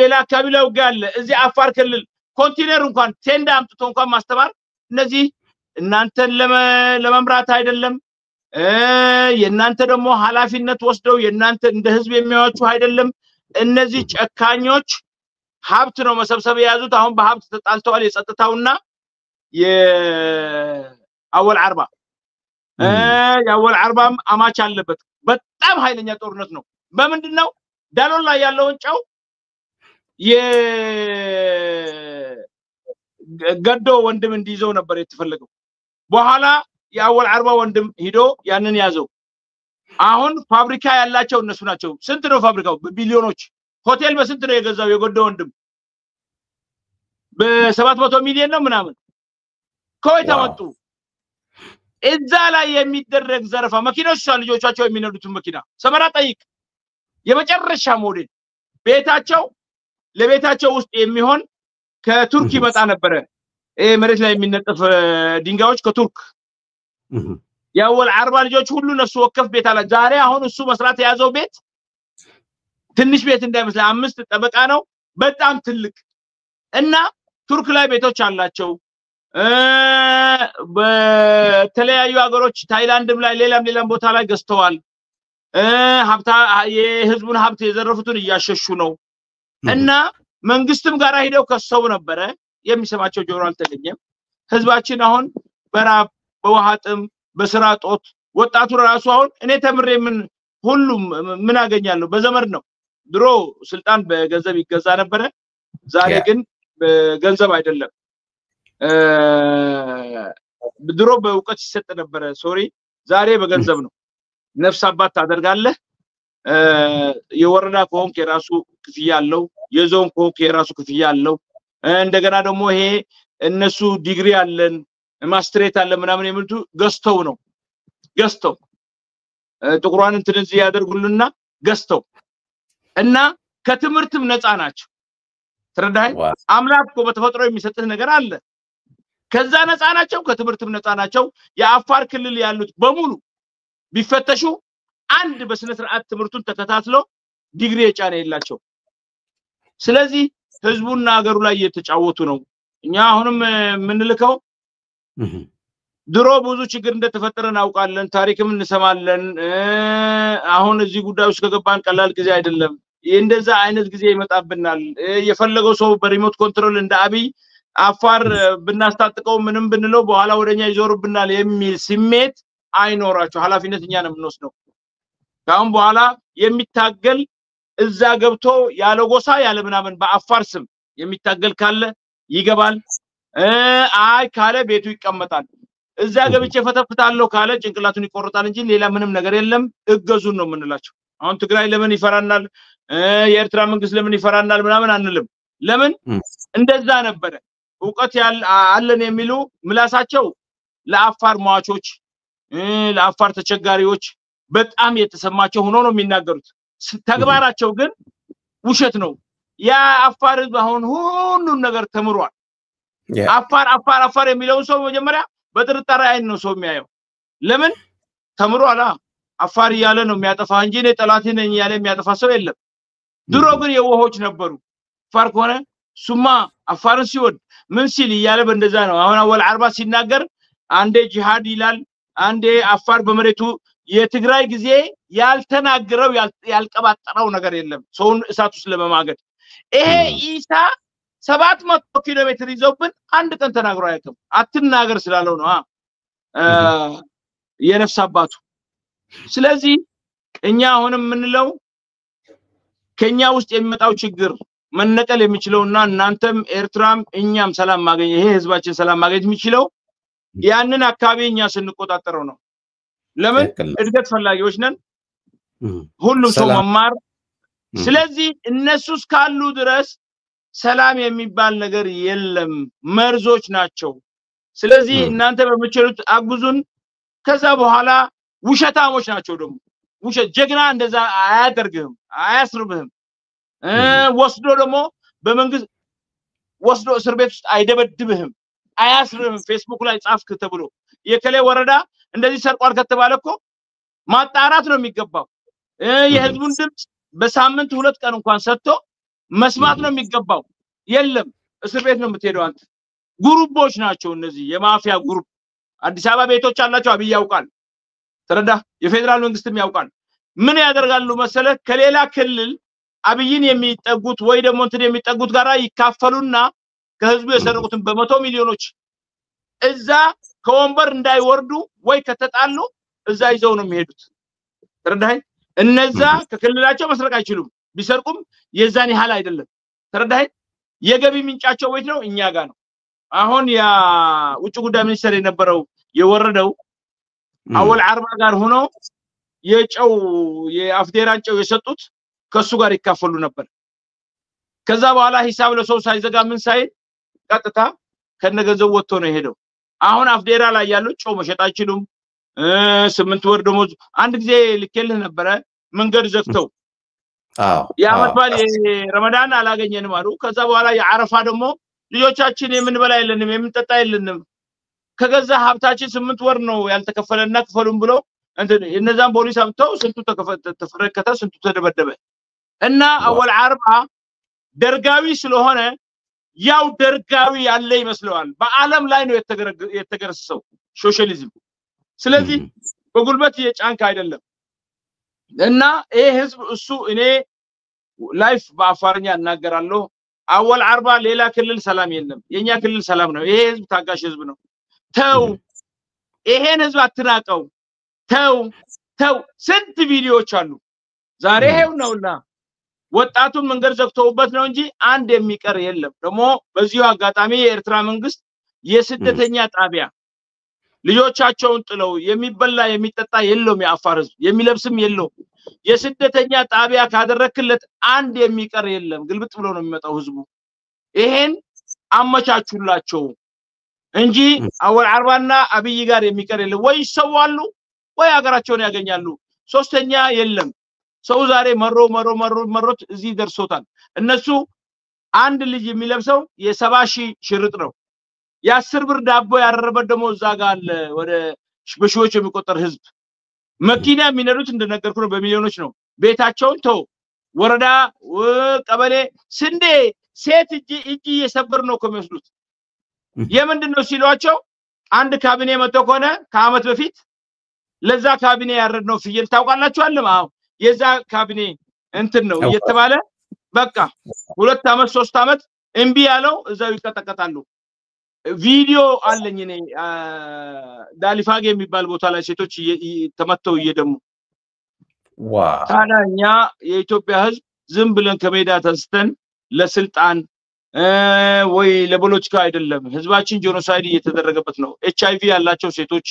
ሌላ አካባቢ ላይ ውጊያ አለ እዚህ አፋር ክልል ኮንቲነር እንኳን ቴንዳ አምጥቶ እንኳን ማስተማር እነዚህ እናንተን ለመምራት አይደለም የእናንተ ደግሞ ኃላፊነት ወስደው የእናንተ እንደ ህዝብ የሚያዋችሁ አይደለም እነዚህ ጨካኞች ሀብት ነው መሰብሰብ የያዙት አሁን በሀብት ተጣልተዋል የጸጥታውና የአወል 40 የአወል 40 አማች አለበት በጣም ኃይለኛ ጦርነት ነው በምንድነው ዳሎል ላይ ያለውን ጫው የገዶ ወንድም እንዲይዘው ነበር የተፈለገው በኋላ የአወል 40 ወንድም ሂዶ ያንን ያዘው አሁን ፋብሪካ ያላቸው እነሱ ናቸው ስንት ነው ፋብሪካው በቢሊዮኖች ሆቴል በስንት ነው የገዛው የጎዶ ወንድም በ700 ሚሊዮን ነው ምናምን ኮይታ ወጡ እዛ ላይ የሚደረግ ዘረፋ መኪኖች ልጆቻቸው የሚነዱት መኪና ሰመራ ጠይቅ የመጨረሻ ሞዴል ለቤታቸው ውስጥ የሚሆን ከቱርክ ይመጣ ነበር መሬት ላይ የሚነጠፍ ድንጋዮች ከቱርክ ያወል 40 ልጆች ሁሉ ነፍስ ወከፍ ቤት አለ ዛሬ አሁን እሱ መስራት የያዘው ቤት ትንሽ ቤት እንዳይመስል 5 ጠበቃ ነው በጣም ትልቅ እና ቱርክ ላይ ቤቶች አላቸው በተለያዩ ሀገሮች ታይላንድም ላይ ሌላም ቦታ ላይ ገዝተዋል ሀብታ የህዝቡን ሀብት የዘረፉትን እያሸሹ ነው እና መንግስትም ጋር ሄደው ከሰው ነበር የሚሰማቸው ጆሮ አልተገኘም ህዝባችን አሁን በራብ በውሃጥም በስራ ጦት ወጣቱ ራሱ አሁን እኔ ተምሬ ሁሉም ምን አገኛለሁ በዘመድ ነው ድሮ ስልጣን በገንዘብ ይገዛ ነበር ዛሬ ግን በገንዘብ አይደለም ድሮ በእውቀት ይሰጥ ነበር ዛሬ በገንዘብ ነው ነፍስ አባት ታደርጋለህ የወረዳ ኮንክ የራሱ ክፍያ አለው የዞን ኮንክ የራሱ ክፍያ አለው እንደገና ደግሞ ይሄ እነሱ ዲግሪ አለን ማስተሬት አለ ምናምን የሚሉት ገስተው ነው ጥቁራን እንትንዚህ ያደርጉልና ገስተው እና ከትምርትም ነፃ ናቸው ተረዳይ አምላክ እኮ በተፈጥሮ የሚሰጥህ ነገር አለ ከዛ ነፃ ናቸው ከትምህርትም ነፃ ናቸው የአፋር ክልል ያሉት በሙሉ ቢፈተሹ አንድ በስነ ስርዓት ትምህርቱን ተከታትሎ ዲግሪ የጫነ የላቸው ስለዚህ ህዝቡና ሀገሩ ላይ እየተጫወቱ ነው እኛ አሁንም ምንልከው ድሮ ብዙ ችግር እንደተፈጠረ እናውቃለን ታሪክም እንሰማለን አሁን እዚህ ጉዳይ ውስጥ ከገባን ቀላል ጊዜ አይደለም እንደዛ አይነት ጊዜ ይመጣብናል የፈለገው ሰው በሪሞት ኮንትሮል እንደ አብይ አፋር ብናስታጥቀው ምንም ብንለው በኋላ ወደኛ ይዞርብናል የሚል ስሜት አይኖራቸው ኃላፊነት እኛ ነው የምንወስደው ካሁን በኋላ የሚታገል እዛ ገብቶ ያለ ጎሳ ያለ ምናምን በአፋር ስም የሚታገል ካለ ይገባል አይ ካለ ቤቱ ይቀመጣል እዛ ገብቼ ፈተፍታለሁ ካለ ጭንቅላቱን ይቆርጣል እንጂ ሌላ ምንም ነገር የለም እገዙን ነው የምንላቸው አሁን ትግራይ ለምን ይፈራናል የኤርትራ መንግስት ለምን ይፈራናል ምናምን አንልም ለምን እንደዛ ነበር ዕውቀት አለን የሚሉ ምላሳቸው ለአፋር ሟቾች ለአፋር ተቸጋሪዎች በጣም የተሰማቸው ሆኖ ነው የሚናገሩት ተግባራቸው ግን ውሸት ነው ያ አፋር አሁን ሁሉን ነገር ተምሯል አፋር የሚለው ሰው መጀመሪያ በጥርጣሬ አይን ነው ሰው የሚያየው ለምን ተምሯል አፋር ያለ ነው የሚያጠፋ እንጂ እኔ ጠላት ነኝ ያለ የሚያጠፋ ሰው የለም ድሮ ግን የወሆች ነበሩ አፋር ከሆነ ሱማ አፋርን ሲወድ ምን ሲል ያለ በእንደዛ ነው አሁን አወል አርባ ሲናገር አንዴ ጂሃድ ይላል አንዴ አፋር በመሬቱ የትግራይ ጊዜ ያልተናገረው ያልቀባጠረው ነገር የለም ሰውን እሳት ውስጥ ለመማገድ ይሄ ኢሳ 700 ኪሎ ሜትር ይዘውብን አንድ ቀን ተናግሮ አያውቅም አትናገር ስላለው ነው የነፍስ አባቱ ስለዚህ እኛ አሁንም ምንለው ከኛ ውስጥ የሚመጣው ችግር መነቀል የሚችለውና እናንተም ኤርትራም እኛም ሰላም ማግኘት ይሄ ህዝባችን ሰላም ማግኘት የሚችለው ያንን አካባቢ እኛ ስንቆጣጠረው ነው ለምን እድገት ፈላጊዎች ነን ሁሉም ሰው መማር ስለዚህ እነሱስ ካሉ ድረስ ሰላም የሚባል ነገር የለም መርዞች ናቸው ስለዚህ እናንተ በመቸሉት አግዙን ከዛ በኋላ ውሸታሞች ናቸው ደግሞ ውሸት ጀግና እንደዛ አያደርግም አያስርብህም ወስዶ ደግሞ በመንግስት ወስዶ እስር ቤት ውስጥ አይደበድብህም አያስርብህም ፌስቡክ ላይ ጻፍክ ተብሎ የከለ ወረዳ እንደዚህ ሰርቋል ከተባለኮ ማጣራት ነው የሚገባው የህዝቡን ድምጽ በሳምንት 2 ቀን እንኳን ሰጥቶ መስማት ነው የሚገባው የለም እስር ቤት ነው የምትሄደው አንተ ግሩፖች ናቸው እነዚህ የማፊያ ግሩፕ አዲስ አበባ ቤቶች አላቸው አብይ ያውቃል ተረዳ የፌደራል መንግስትም ያውቃል ምን ያደርጋሉ መሰለ ከሌላ ክልል አብይን የሚጠጉት ወይ ደግሞ እንትን የሚጠጉት ጋራ ይካፈሉና ከህዝቡ የሰረቁትን በመቶ ሚሊዮኖች እዛ ከወንበር እንዳይወርዱ ወይ ከተጣሉ እዛ ይዘው ነው የሚሄዱት ተረዳኸኝ እነዛ ከክልላቸው መስረቅ አይችሉም ቢሰርቁም የዛን ያህል አይደለም ተረዳኸኝ የገቢ ምንጫቸው ወይት ነው እኛ ጋር ነው አሁን ያ ውጭ ጉዳይ ሚኒስትር የነበረው የወረደው አወል አርባ ጋር ሆኖ የጨው የአፍዴራን ጨው የሰጡት ከሱ ጋር ይካፈሉ ነበር ከዛ በኋላ ሂሳብ ለሰው ሳይዘጋ ምን ሳይ ቀጥታ ከነገዘው ወጥቶ ነው ሄደው አሁን አፍዴራ ላይ ያለው ጨው መሸጥ አይችሉም 8 ወር ደሞዝ አንድ ጊዜ ልከልህ ነበር መንገድ ዘግተው ያመት ባል ረመዳን አላገኘንም አሉ ከዛ በኋላ የአረፋ ደግሞ ልጆቻችን የምንበላ የለንም የምንጠጣ የለንም ከገዛ ሀብታችን 8 ወር ነው ያልተከፈለና ክፈሉን ብሎ እነዛን ፖሊስ አምጥተው ስንቱ ተፈረከተ ስንቱ ተደበደበ እና አወል አርባ ደርጋዊ ስለሆነ ያው ደርጋዊ ያለ ይመስለዋል በአለም ላይ ነው የተገረሰው ሶሻሊዝም ስለዚህ በጉልበት የጫንካ አይደለም እና ይሄ ህዝብ እሱ እኔ ላይፍ በአፋርኛ እናገራለሁ አወል አርባ ሌላ ክልል ሰላም የለም የኛ ክልል ሰላም ነው ይሄ ህዝብ ታጋሽ ህዝብ ነው ተው ይሄን ህዝብ አትናቀው ተው ስንት ቪዲዮዎች አሉ ዛሬ ይሄው ነውና ወጣቱን መንገድ ዘግተውበት ነው እንጂ አንድ የሚቀር የለም ደግሞ በዚሁ አጋጣሚ የኤርትራ መንግስት የስደተኛ ጣቢያ ልጆቻቸውን ጥለው የሚበላ የሚጠጣ የለውም የአፋር ህዝብ የሚለብስም የለው የስደተኛ ጣቢያ ካደረክለት አንድ የሚቀር የለም ግልብጥ ብሎ ነው የሚመጣው ህዝቡ ይሄን አመቻቹላቸው እንጂ አወል አርባና አብይ ጋር የሚቀር የለም ወይ ይሰዋሉ ወይ ሀገራቸውን ያገኛሉ ሶስተኛ የለም ሰው ዛሬ መሮት እዚህ ደርሶታል እነሱ አንድ ልጅ የሚለብሰው የ70,000 ሽርጥ ነው የ10 ብር ዳቦ ያረረበት ደግሞ እዛ ጋር አለ ወደ በሺዎች የሚቆጠር ህዝብ መኪና የሚነዱት እንደነገርኩ ነው በሚሊዮኖች ነው ቤታቸውን ተው ወረዳ ቀበሌ ስንዴ ሴት እጂ የሰበር ነው ከመስሉት የምንድነው ሲሏቸው አንድ ካቢኔ መጥቶ ከሆነ ከአመት በፊት ለዛ ካቢኔ ያረድነው ፍየል ታውቃላችሁ አለም አው የዛ ካቢኔ እንትን ነው እየተባለ በቃ 2 አመት 3 አመት እምቢ ያለው እዛው ይቀጠቀጣሉ ቪዲዮ አለኝ እኔ ዳሊፋጌ የሚባል ቦታ ላይ ሴቶች ተመተው እየደሙ ዋው ታዲያኛ የኢትዮጵያ ህዝብ ዝም ብለን ከሜዳ ተስተን ለስልጣን ወይ ለፖለቲካ አይደለም ህዝባችን ጄኖሳይድ እየተደረገበት ነው ኤችአይቪ ያላቸው ሴቶች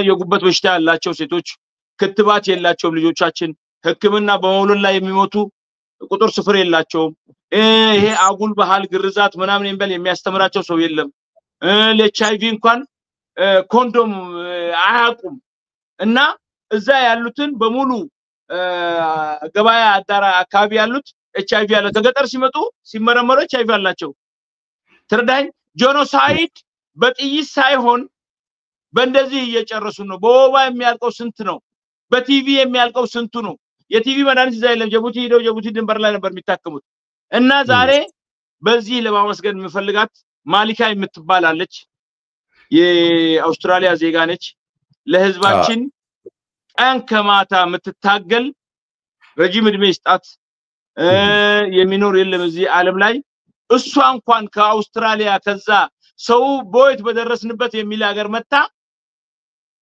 የጉበት በሽታ ያላቸው ሴቶች ክትባት የላቸው ልጆቻችን ህክምና በመውለድ ላይ የሚሞቱ ቁጥር ስፍር የላቸው ይሄ አጉል ባህል ግርዛት ምናምን እንበል የሚያስተምራቸው ሰው የለም ለኤችአይቪ እንኳን ኮንዶም አያቁም እና እዛ ያሉትን በሙሉ ገበያ አዳራ አካባቢ ያሉት ኤችአይቪ ያለ ተገጠር ሲመጡ ሲመረመሩ ኤችአይቪ አላቸው ትርዳኝ ጄኖሳይድ በጥይት ሳይሆን በእንደዚህ እየጨረሱ ነው በወባ የሚያልቀው ስንት ነው በቲቪ የሚያልቀው ስንቱ ነው የቲቪ መድኃኒት እዛ የለም ጅቡቲ ሄደው ጅቡቲ ድንበር ላይ ነበር የሚታከሙት እና ዛሬ በዚህ ለማመስገን የምፈልጋት ማሊካ የምትባላለች የአውስትራሊያ ዜጋ ነች ለህዝባችን ቀን ከማታ የምትታገል ረጅም እድሜ ይስጣት የሚኖር የለም እዚህ ዓለም ላይ እሷ እንኳን ከአውስትራሊያ ከዛ ሰው ቦይት በደረስንበት የሚል ሀገር መጣ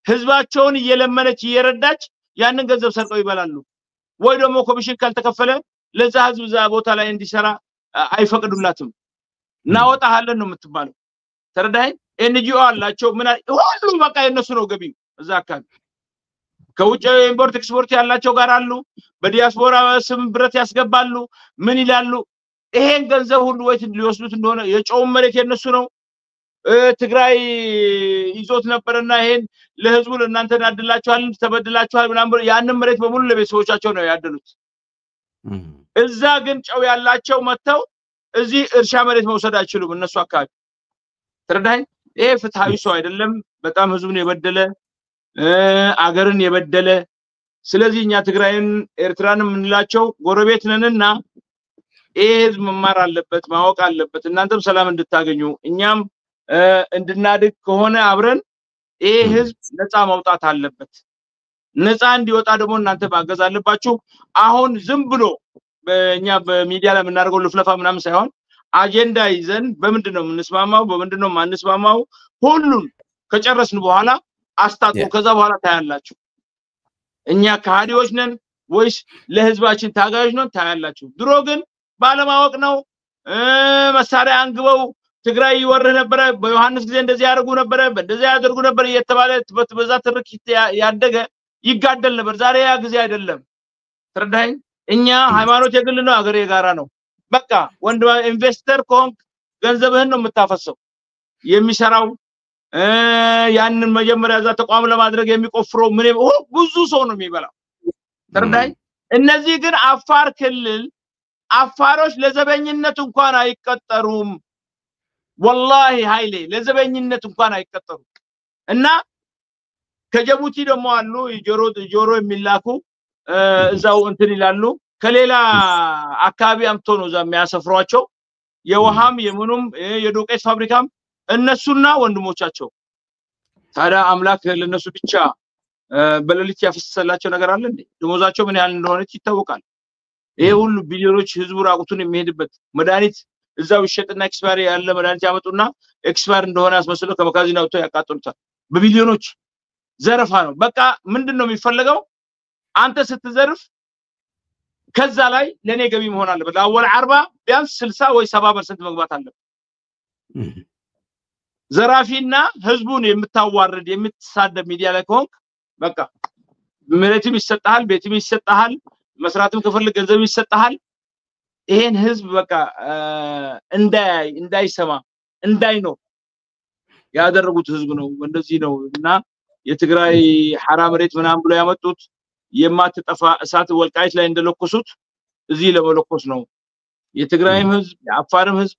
ህዝባቸውን እየለመነች እየረዳች ያንን ገንዘብ ሰርቀው ይበላሉ ወይ ደግሞ ኮሚሽን ካልተከፈለ ለዛ ህዝብ ዛ ቦታ ላይ እንዲሰራ አይፈቅዱላትም ናወጣሃለን ነው የምትባለው ተረዳይ ኤንጂኦ አላቸው ምን ሁሉ በቃ የነሱ ነው ገቢው እዛ አካባቢ ከውጭ ኢምፖርት ኤክስፖርት ያላቸው ጋር አሉ በዲያስፖራ ስም ብረት ያስገባሉ ምን ይላሉ ይሄን ገንዘብ ሁሉ ወይት ሊወስዱት እንደሆነ የጨው መሬት የነሱ ነው ትግራይ ይዞት ነበርና ይሄን ለህዝቡ ለእናንተ ያድላችኋል ተበድላችኋል ምናምን ያንን መሬት በሙሉ ለቤተሰቦቻቸው ነው ያደሉት እዛ ግን ጨው ያላቸው መተው እዚህ እርሻ መሬት መውሰድ አይችሉም እነሱ አካባቢ ተረዳኝ ይሄ ፍትሃዊ ሰው አይደለም በጣም ህዝቡን የበደለ አገርን የበደለ ስለዚህ እኛ ትግራይን ኤርትራንም እንላቸው ጎረቤት ነንና ይሄ ህዝብ መማር አለበት ማወቅ አለበት እናንተም ሰላም እንድታገኙ እኛም እንድናድግ ከሆነ አብረን ይሄ ህዝብ ነፃ ማውጣት አለበት ነፃ እንዲወጣ ደግሞ እናንተ ማገዝ አለባችሁ አሁን ዝም ብሎ በእኛ በሚዲያ ላይ የምናደርገው ልፍለፋ ምናምን ሳይሆን አጀንዳ ይዘን በምንድነው የምንስማማው በምንድነው ማንስማማው ሁሉን ከጨረስን በኋላ አስታጥቆ ከዛ በኋላ ታያላችሁ እኛ ከሃዲዎች ነን ወይስ ለህዝባችን ታጋዮች ነን ታያላችሁ ድሮ ግን ባለማወቅ ነው መሳሪያ አንግበው ትግራይ ይወርህ ነበር በዮሐንስ ጊዜ እንደዚህ ያደርጉ ነበር እንደዚህ ያደርጉ ነበር እየተባለ በዛ ትርክ ያደገ ይጋደል ነበር ዛሬ ያ ጊዜ አይደለም ትርዳኝ እኛ ሃይማኖት የግል ነው አገር የጋራ ነው በቃ ወንድ ኢንቨስተር ኮንክ ገንዘብህን ነው የምታፈሰው የሚሰራው ያንን መጀመሪያ ዛ ተቋም ለማድረግ የሚቆፍረው ምን ብዙ ሰው ነው የሚበላው ትርዳኝ እነዚህ ግን አፋር ክልል አፋሮች ለዘበኝነት እንኳን አይቀጠሩም والله ሃይሌ ለዘበኝነት እንኳን አይቀጠሩም እና ከጅቡቲ ደግሞ አሉ ጆሮ የሚላኩ እዛው እንትን ይላሉ ከሌላ አካባቢ አምጥቶ ነው እዛ የሚያሰፍሯቸው የውሃም የምኑም የዶቄት ፋብሪካም እነሱና ወንድሞቻቸው ታዲያ አምላክ ለነሱ ብቻ በለሊት ያፈሰላቸው ነገር አለ እንዴ ደሞዛቸው ምን ያህል እንደሆነ ይታወቃል ይሄ ሁሉ ቢሊዮኖች ህዝቡ ራቁቱን የሚሄድበት መድኃኒት እዛው ይሸጥና ኤክስፓየር ያለ መድኃኒት ያመጡና ኤክስፓየር እንደሆነ አስመስለው ከመካዚና ወጥቶ ያቃጥሉታል በቢሊዮኖች ዘረፋ ነው በቃ ምንድነው የሚፈልገው አንተ ስትዘርፍ ከዛ ላይ ለኔ ገቢ መሆን አለበት ለአወል 40 ቢያንስ 60 ወይ 70% መግባት አለበት ዘራፊና ህዝቡን የምታዋርድ የምትሳደብ ሚዲያ ላይ ኮንክ በቃ መሬትም ይሰጣል ቤትም ይሰጣል መስራትም ከፈልግ ገንዘብ ይሰጣል ይሄን ህዝብ በቃ እንዳይሰማ እንዳይኖር ያደረጉት ህዝብ ነው እንደዚህ ነው እና የትግራይ حرام መሬት ምናምን ብሎ ያመጡት የማትጠፋ እሳት ወልቃይት ላይ እንደለኮሱት እዚህ ለመለኮስ ነው የትግራይም ህዝብ የአፋርም ህዝብ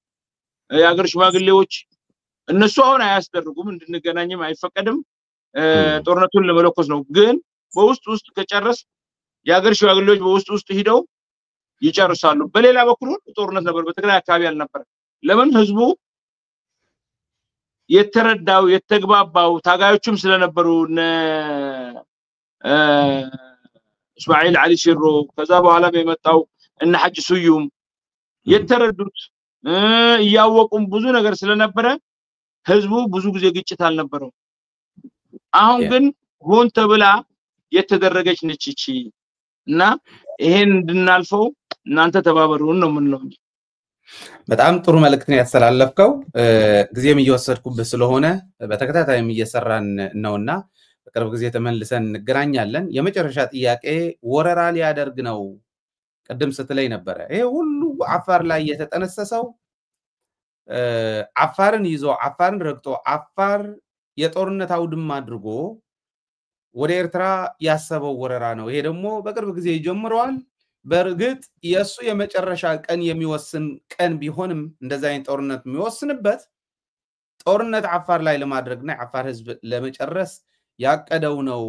የአገር ሽማግሌዎች እነሱ አሁን አያስደርጉም እንድንገናኝም አይፈቀድም ጦርነቱን ለመለኮስ ነው ግን በውስጥ ከጨረስ ያገር ሽዋግሌዎች በውስጥ ሂደው ይጨርሳሉ በሌላ በኩል ጦርነት ነበር በትግራይ አካባቢ አልነበረ ለምን ህዝቡ የተረዳው የተግባባው ታጋዮችም ስለነበሩ እስማኤል አሊ ሲሮ ከዛ በኋላ በመጣው እነ ሐጅ ሱዩም የተረዱት ያወቁም ብዙ ነገር ስለነበረ ህዝቡ ብዙ ጊዜ ግጭት አልነበረው አሁን ግን ሆን ተብላ የተደረገች ነችቺ እና ይሄን እንድናልፈው እናንተ ተባበሩን ነው ምንለው በጣም ጥሩ መልእክትን ያስተላለፍከው ጊዜም እየወሰድኩብህ ስለሆነ በተከታታይም እየሰራን ነውና በቅርብ ጊዜ ተመልሰን እንገናኛለን የመጨረሻ ጥያቄ ወረራ ሊያደርግ ነው ቀደም ስትለይ ነበር ይሄ ሁሉ አፋር ላይ የተጠነሰሰው አፋርን ይዞ አፋርን ረግጦ አፋር የጦርነት አውድማ አድርጎ ወደ ኤርትራ ያሰበው ወረራ ነው ይሄ ደግሞ በቅርብ ጊዜ ጀምሯል በርግጥ የሱ የመጨረሻ ቀን የሚወስን ቀን ቢሆንም እንደዛ አይነት ጦርነት የሚወስንበት ጦርነት አፋር ላይ ለማድረግና አፋር ህዝብ ለመጨረስ ያቀደው ነው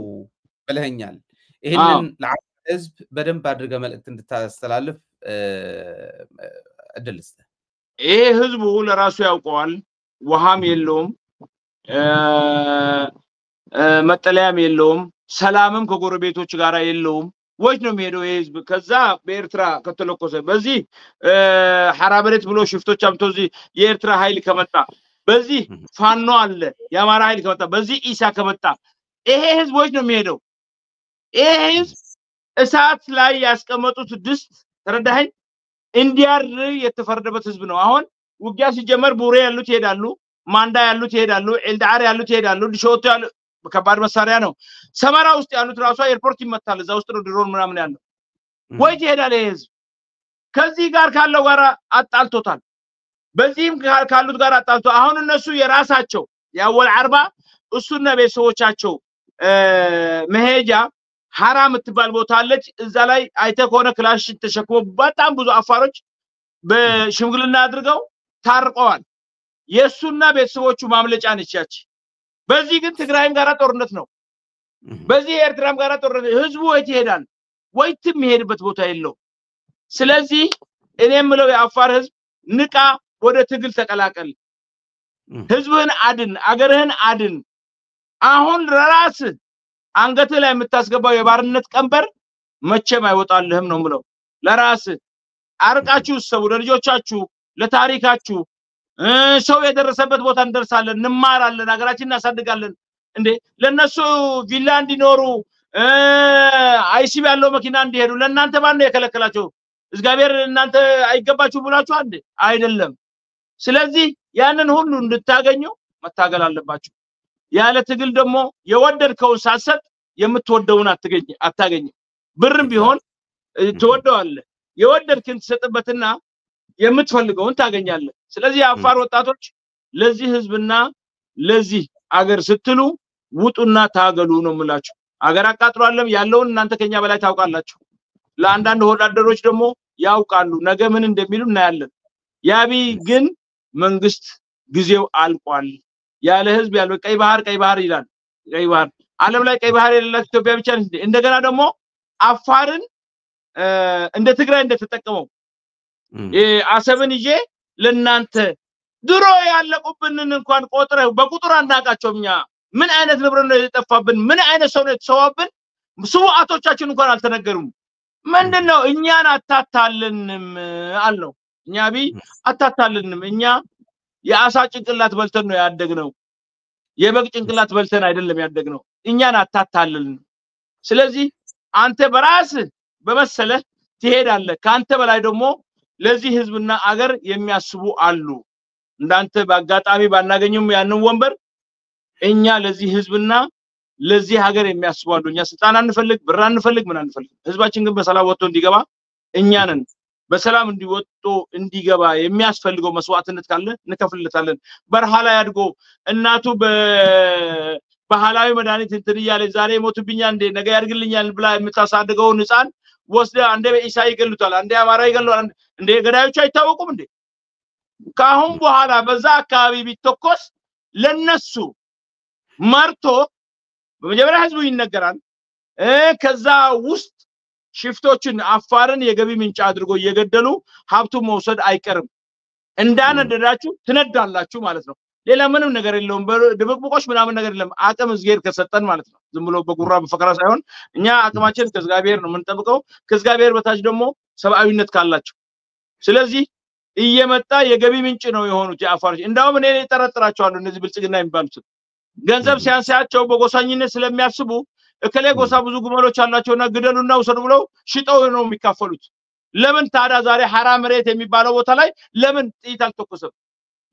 ብለኛል ይሄንን ለአፋር ህዝብ በደንብ አድርገህ መልእክት እንድታስተላልፍ እድልስ ይሄ ህዝቡ ለራሱ ያውቀዋል ውሃም የለውም መጠለያም የለውም ሰላምም ከጎረቤቶች ጋር የለውም ወጅ ነው የሚሄደው ህዝብ ከዛ በኤርትራ ከተለኮሰ በዚህ ሐራበሬት ብሎ ሽፍቶች አምቶዚ የኤርትራ ኃይል ከመጣ በዚህ ፋኖ አለ ያማራ ኃይል ከመጣ በዚህ ኢሳ ከመጣ ይሄ ህዝብ ወጅ ነው የሚሄደው ይሄ ህዝብ እሳት ላይ ያስቀመጡት ድስት ተረዳኸኝ እንዲያር የተፈረደበት ህዝብ ነው አሁን ውጊያ ሲጀመር ቡሬ ያሉት ይሄዳሉ ማንዳ ያሉት ይሄዳሉ ኤልዳር ያሉት ይሄዳሉ ዲሾቶ ያሉ ከባድ መሳሪያ ነው ሰመራ ውስጥ ያሉት ራሱ ኤርፖርት ይመታል እዛ ውስጥ ነው ድሮን ምናምን ያለው ወይ ይሄዳል ህዝብ ከዚህ ጋር ካለው ጋር አጣልቶታል በዚህም ካሉት ጋር አጣልቶ አሁን እነሱ የራሳቸው ያወል አርባ እሱና ቤተሰቦቻቸው መሄጃ ሐራም ትባል ቦታ አለች እዛ ላይ አይተ ከሆነ ክላሽ ተሸክሞ በጣም ብዙ አፋሮች በሽምግልና አድርገው ታርቀዋል የሱና ቤተሰቦቹ ማምለጫ ነቻች በዚህ ግን ትግራይም ጋራ ጦርነት ነው በዚህ ኤርትራም ጋራ ጦርነት ህዝቡ ወይት ይሄዳል ወይትም ይሄድበት ቦታ የለው ስለዚህ እኔም ምለው የአፋር ህዝብ ንቃ ወደ ትግል ተቀላቀል ህዝብህን አድን አገርህን አድን አሁን ለራስ አንገት ላይ የምታስገባው የባርነት ቀንበር መቼም አይወጣልህም ነው ምለው ለራስ አርቃችሁ ሰው ለልጆቻችሁ ለታሪካችሁ ሰው የደረሰበት ቦታ እንደርሳለን እንማራለን ሀገራችንን እናሳድጋለን እንዴ ለነሱ ቪላ እንዲኖሩ አይሲቢ ያለው መኪና እንዲሄዱ ለእናንተ ማን ነው የከለከላቸው እግዚአብሔር እናንተ አይገባችሁ ብላችሁ አንዴ አይደለም ስለዚህ ያንን ሁሉ እንድታገኙ መታገል አለባችሁ ያለ ትግል ደግሞ የወደድከውን ሳሰጥ የምትወደውን አታገኝ ብርም ቢሆን ትወደዋለህ የወደድክን ተሰጥበትና የምትፈልገውን ታገኛለህ ስለዚህ አፋር ወጣቶች ለዚህ ህዝብና ለዚህ አገር ስትሉ ውጡና ታገሉ ነው ምላችሁ አገር አቃጥሏለም ያለውን እናንተ ከኛ በላይ ታውቃላችሁ ለአንዳንድ ወዳደሮች ደግሞ ያውቃሉ ነገ ምን እንደሚሉ እናያለን ያቢ ግን መንግስት ጊዜው አልቋል ያለ ህዝብ ያለው ቀይ ባህር ይላል ቀይ ባህር ዓለም ላይ ቀይ ባህር የሌላት ኢትዮጵያ ብቻ ነች እንደገና ደግሞ አፋርን እንደ ትግራይ እንደተጠቀመው አሰብን ይዤ ለናንተ ድሮ ያለቁብንን እንኳን ቆጥረው በቁጥር አናቃቸውኛ ምን አይነት ንብረት ነው የጠፋብን ምን አይነት ሰው ነው የተሰዋብን ስዋዕቶቻችን እንኳን አልተነገሩም ምንድነው እኛን አታታልንም አልነው እኛ አታታልንም እኛ የአሳ ጭንቅላት በልተን ነው ያደግነው የበግ ጭንቅላት በልተን አይደለም ያደግነው እኛን አታታልልን ስለዚህ አንተ በራስ በመሰለ ትሄዳለህ ካንተ በላይ ደግሞ ለዚህ ህዝብና አገር የሚያስቡ አሉ እንዳንተ በአጋጣሚ ባናገኙም ያንን ወንበር እኛ ለዚህ ህዝብና ለዚህ ሀገር የሚያስቡ አሉ እኛ ስልጣን አንፈልግ ብር አንፈልግ ምን አንፈልግ ህዝባችን ግን በሰላም ወጥቶ እንዲገባ እኛንን በሰላም እንዲወጡ እንዲገባ የሚያስፈልገው መስዋዕትነት ካለ እንከፍልለታለን በረሃ ላይ አድጎ እናቱ በባህላዊ መድኃኒት እንትን ይያለ ዛሬ ሞቱብኛ እንደ ነገ ያድግልኛል ብላ የምታሳድገው ህፃን ወስደ አንደ በኢሳይ ይገሉታል አንደ አማራ ይገሉታል እንደ ገዳዮች አይታወቁም እንዴ ካሁን በኋላ በዛ አካባቢ ቢተኮስ ለነሱ ማርቶ በመጀመሪያ ህዝቡ ይነገራል ከዛ ውስጥ ሽፍቶችን አፋርን የገቢ ምንጭ አድርጎ እየገደሉ ሀብቱ መውሰድ አይቀርም እንዳነደዳችሁ ትነዳላችሁ ማለት ነው ሌላ ምንም ነገር የለውም ድብቅብቆሽ ምናምን ነገር የለም አቅም ዝጌር ከሰጠን ማለት ነው ዝም ብሎ በጉራ በፈከራ ሳይሆን እኛ አቅማችን ከእግዚአብሔር ነው የምንጠብቀው ከእግዚአብሔር በታች ደግሞ ሰብአዊነት ካላችሁ ስለዚህ እየመጣ የገቢ ምንጭ ነው የሆኑት ያፋር እንዳውም እኔ ተጠራጥራቸዋለሁ እነዚህ ብልጽግና የሚባሉት ገንዘብ ሲያንሳቸው በጎሳኝነት ስለሚያስቡ እከሌ ጎሳ ብዙ ግመሎች አላቸውና ግደሉና ወሰዱ ብለው ሽጠው ነው የሚካፈሉት ለምን ታዲያ ዛሬ حرام መሬት የሚባለው ቦታ ላይ ለምን ጥይት አልተኮሰም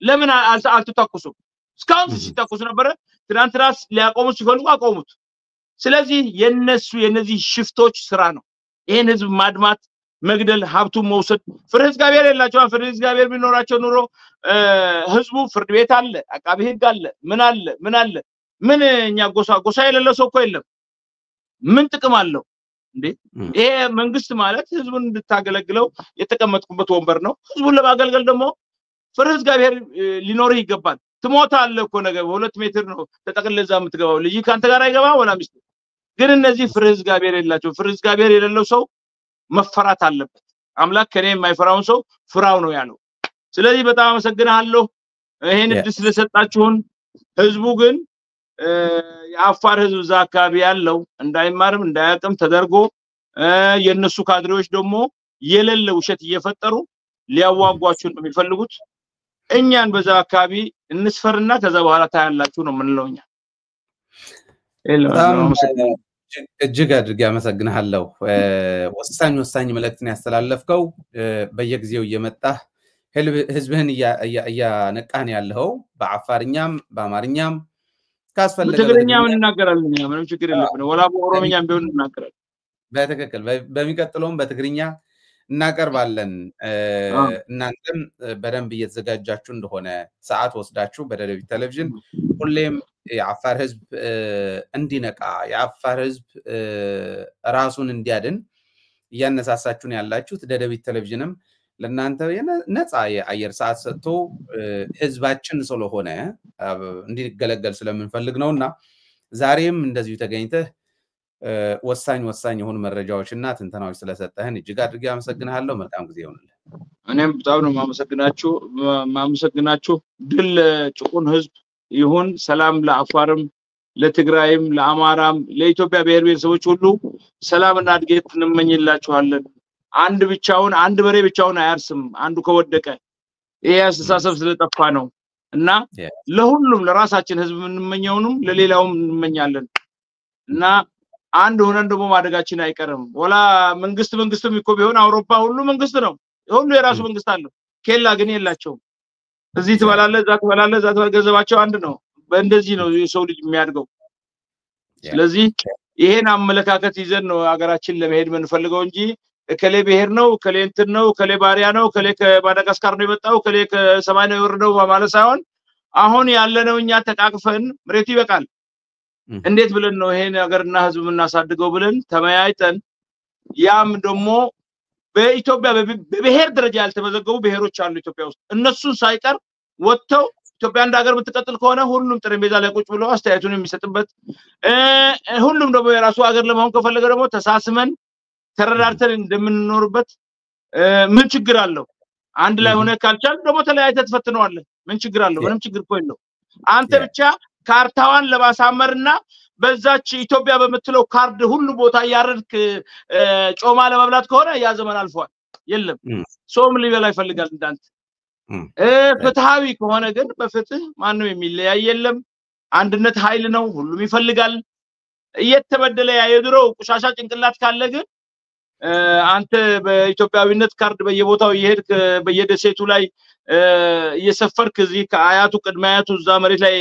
ለምን አልተተኮሰም እስካሁን ሲተኮስ ነበር ትራንትራስ ሊያቆሙ ሲፈልጉ አቆሙት ስለዚህ የነዚህ ሽፍቶች ስራ ነው ይሄን ህዝብ ማድማት መግደል ሀብቱ መውሰድ ፍርድ እግዚአብሔር የላቸው ፍርድ እግዚአብሔር ቢኖራቸው ኑሮ ህዝቡ ፍርድ ቤት አለ አቃቤ ህግ አለ ምን እኛ ጎሳ የሌለው ሰው እኮ የለም ምን ጥቅም አለው እንዴ ይሄ መንግስት ማለት ህዝቡን እንድታገለግለው የተቀመጥኩበት ወንበር ነው ህዝቡን ለማገልገል ደግሞ ፍርድ እግዚአብሔር ሊኖር ይገባል ትሞታለህ እኮ ነገር በ2 ሜትር ነው ተጠቅለዛ የምትገባው ልጅ ካንተ ጋር አይገባ ወላ ሚስት ግን እነዚህ ፍርድ እግዚአብሔር የላቸው ፍርድ እግዚአብሔር የሌለው ሰው መፈራት አለበት አምላክ ከኔ የማይፈራውን ሰው ፍራው ነው ያለው ስለዚህ በጣም አመሰግናለሁ ይሄን እድል ስለሰጣችሁን ህዝቡ ግን የአፋር ህዝብ ዛካቢ ያለው እንዳይማርም እንዳያቀም ተደርጎ የነሱ ካድሬዎች ደግሞ የሌለ ውሸት እየፈጠሩ ሊያዋጓችሁ ነው የሚፈልጉት እኛን በዛካቢ እንስፈርና ከዛ በኋላ ታያላችሁ ነው ምንለውኛ እጅግ አድርጌ አመሰግናለሁ ወሳኝ መልእክትን ያስተላለፍከው በየጊዜው እየመጣ ህዝብህን ያነቃን ያለው በአፋርኛም በአማርኛም ካስፈለገ በትግርኛም እናገራለን ምንም ችግር የለብንም ወላ በኦሮምኛም ቢሆን እናገራለን በትክክል በሚቀጥለውም በትግርኛ እናቀርባለን እናንተም በደንብ እየተዘጋጃችሁ እንደሆነ ሰዓት ወስዳችሁ በደደቢት ቴሌቪዥን ሁሌም የአፋር ህዝብ እንዲነቃ የአፋር ህዝብ ራሱን እንዲያድን ያነሳሳችሁን ያላችሁት ደደቢት ቴሌቪዥንም ለናንተ ነፃ የአየር ሰዓት ሰጥቶ ህዝባችን ስለሆነ እንዲገለገል ስለምንፈልግ ነውና ዛሬም እንደዚሁ ተገኝተህ ወሳኝ የሆኑ መረጃዎችና ትንተናዎች ስለሰጠህን እጅግ አድርጌ አመሰግናለሁ መልካም ጊዜ ይሁንልህ እኔም በጣም ነው ማመሰግናችሁ ድል ጭቁን ህዝብ ይሁን ሰላም ለአፋርም ለትግራይም ለአማራም ለኢትዮጵያ ብሔር ብሔረሰቦች ሁሉ ሰላምና እድገት እንመኝላችኋለን አንድ በሬ ብቻውን አያርስም አንዱ ከወደቀ ይሄ አስተሳሰብ ስለጠፋ ነው እና ለሁሉም ለራሳችን ህዝብ እንመኘውንም ለሌላውም እንመኛለን እና አንድ ሆነን ደግሞ ማደጋችን አይቀርም ወላ መንግስትም እኮ ቢሆን አውሮፓ ሁሉ መንግስት ነው ሁሉ የራሱ መንግስት አለው ኬላ ግን የላቸው እዚህ ተባላለ እዛ ገንዘባቸው አንድ ነው በእንደዚህ ነው የሰው ልጅ የሚያድገው ስለዚህ ይሄን አመለካከት ይዘን ነው ሀገራችን ለመሄድ መንፈልገው እንጂ ከሌ ብሔር ነው ከሌ እንትን ነው ከሌ ባሪያ ነው ከሌ ከማዳጋስካር ነው የመጣው ከሌ ከሰማይ ነው የወረደው ማለት ሳይሆን አሁን ያለነው እኛ ተቃቅፈን መሬቱ ይበቃል እንዴት ብለን ነው ይሄን ሀገርና ህዝብ እናሳድገው ብለን ተመያይተን ያም ደግሞ በኢትዮጵያ በብሔር ደረጃ ያልተመዘገቡ ብሔሮች አሉ ኢትዮጵያ ውስጥ እነሱን ሳይቀር ወጥተው ኢትዮጵያ እንደ ሀገር ብትቀጥል ከሆነ ሁሉም ጠረጴዛ ላይ ቁጭ ብለው አስተያየቱን የሚሰጥበት ሁሉም ደግሞ የራሱ ሀገር ለመሆን ከፈለገ ደግሞ ተሳስመን ተረዳርተን እንደምንኖርበት ምን ችግር አለው አንድ ላይ ሆነ ካልቻል ደግሞ ተለያይተህ ተፈትነዋለህ ምን ችግር አለው ምንም ችግር እኮ የለው አንተ ብቻ ካርታዋን ለማሳመርና በዛች ኢትዮጵያ በመትለው ካርድ ሁሉ ቦታ ያረድክ ጮማ ለመብላት ከሆነ ያ ዘመን አልፏል የለም ሶም ሊበላ ይፈልጋል እንዳንተ ፍትሃዊ ከሆነ ግን በፍትህ ማንንም የሚለያይ የለም አንድነት ኃይል ነው ሁሉም ይፈልጋል እየተበደለ የድሮው ቁሻሻ ጭንቅላት ካለ ግን አንተ በኢትዮጵያዊነት ካርድ በየቦታው ይሄድክ በየደሴቱ ላይ እየሰፈርክ እዚህ ከአያቱ ቅድማያቱ እዛ መሬት ላይ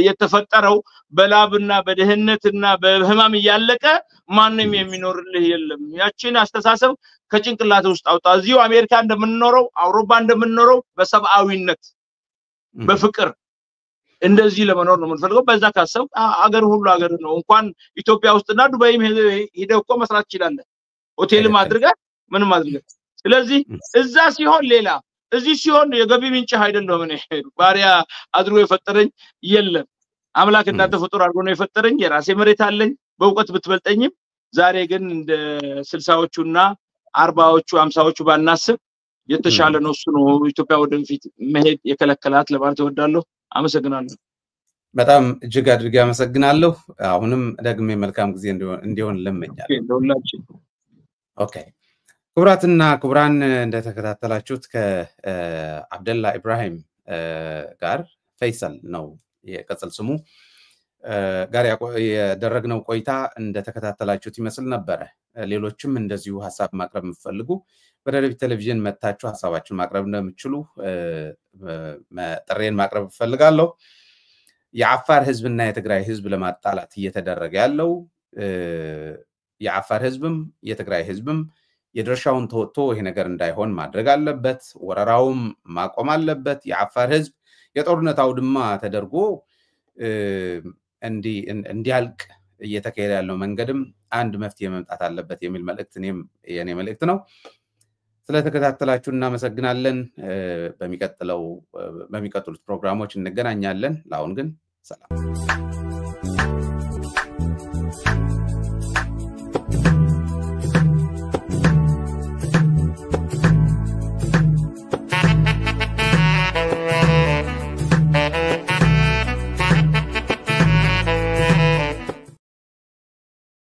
የተፈጠረው በላብና በደህነትና በህማም ያለቀ ማንንም የሚኖርልህ የለም ያቺን አስተሳሰብ ከጭንቅላት ውስጥ አውጣ እዚሁ አሜሪካ እንደምንኖረው አውሮፓ እንደምንኖረው በሰብአዊነት በፍቅር እንደዚህ ለመኖር ነው የምንፈልገው በዛ ካሰብ አገር ሁሉ አገር ነው እንኳን ኢትዮጵያ ውስጥና ዱባይም ሄደው እኮ መስራት ይችላል ሆቴል ማድረግ ምን ማድረግ ስለዚህ እዛ ሲሆን ሌላ እዚህ ሲሆን የገቢ ምንጭ አይደለም እኔ ባሪያ አድሮ የፈጠረኝ የለም አምላክና ተፈጥሮ አድርጎ ነው የፈጠረኝ የራሴ መሬት አለኝ በእውቀት ብትበልጠኝም ዛሬ ግን እንደ 60ዎቹና 40ዎቹ 50ዎቹ ባናስብ የተሻለ ነው እሱ ነው ኢትዮጵያ ወደፊት መሄድ የከለከላት ለማለት እወዳለሁ አመሰግናለሁ በጣም እጅግ አድርጌ አመሰግናለሁ አሁንም ደግሜ መልካም ጊዜ እንዲሆን ለምኛለሁ ኦኬ ክቡራትና ክቡራን እንደተከታተላችሁት ከአብደላ ኢብራሂም ጋር ፈይሰል ነው የቀጽል ስሙ ጋር ያደረግነው ቆይታ እንደተከታተላችሁት ይመስል ነበር ሌሎችም እንደዚሁ ሐሳብ ማቅረብ የምትፈልጉ በደረብ ቴሌቪዥን መታችሁ ሐሳባችሁን ማቅረብ እንደምትችሉ ጥሬን ማቅረብ ፈልጋለሁ የአፋር ህዝብና የትግራይ ህዝብ ለማጣላት እየተደረገ ያለው የአፋር ህዝብም የትግራይ ህዝብም የድርሻውን ተወጥቶ ይሄ ነገር እንዳይሆን ማድረግ አለበት ወረራውም ማቆም አለበት የአፋር ህዝብ የጦርነት አውድማ ተደርጎ እንዲያልቅ እየተካሄደ ያለው መንገድም አንድ መፍትሄ መምጣት አለበት የሚል መልእክት የኔ መልእክት ነው ስለተከታተላችሁ እናመሰግናለን በሚቀጥሉት ፕሮግራሞች እንገናኛለን ለአሁን ግን ሰላም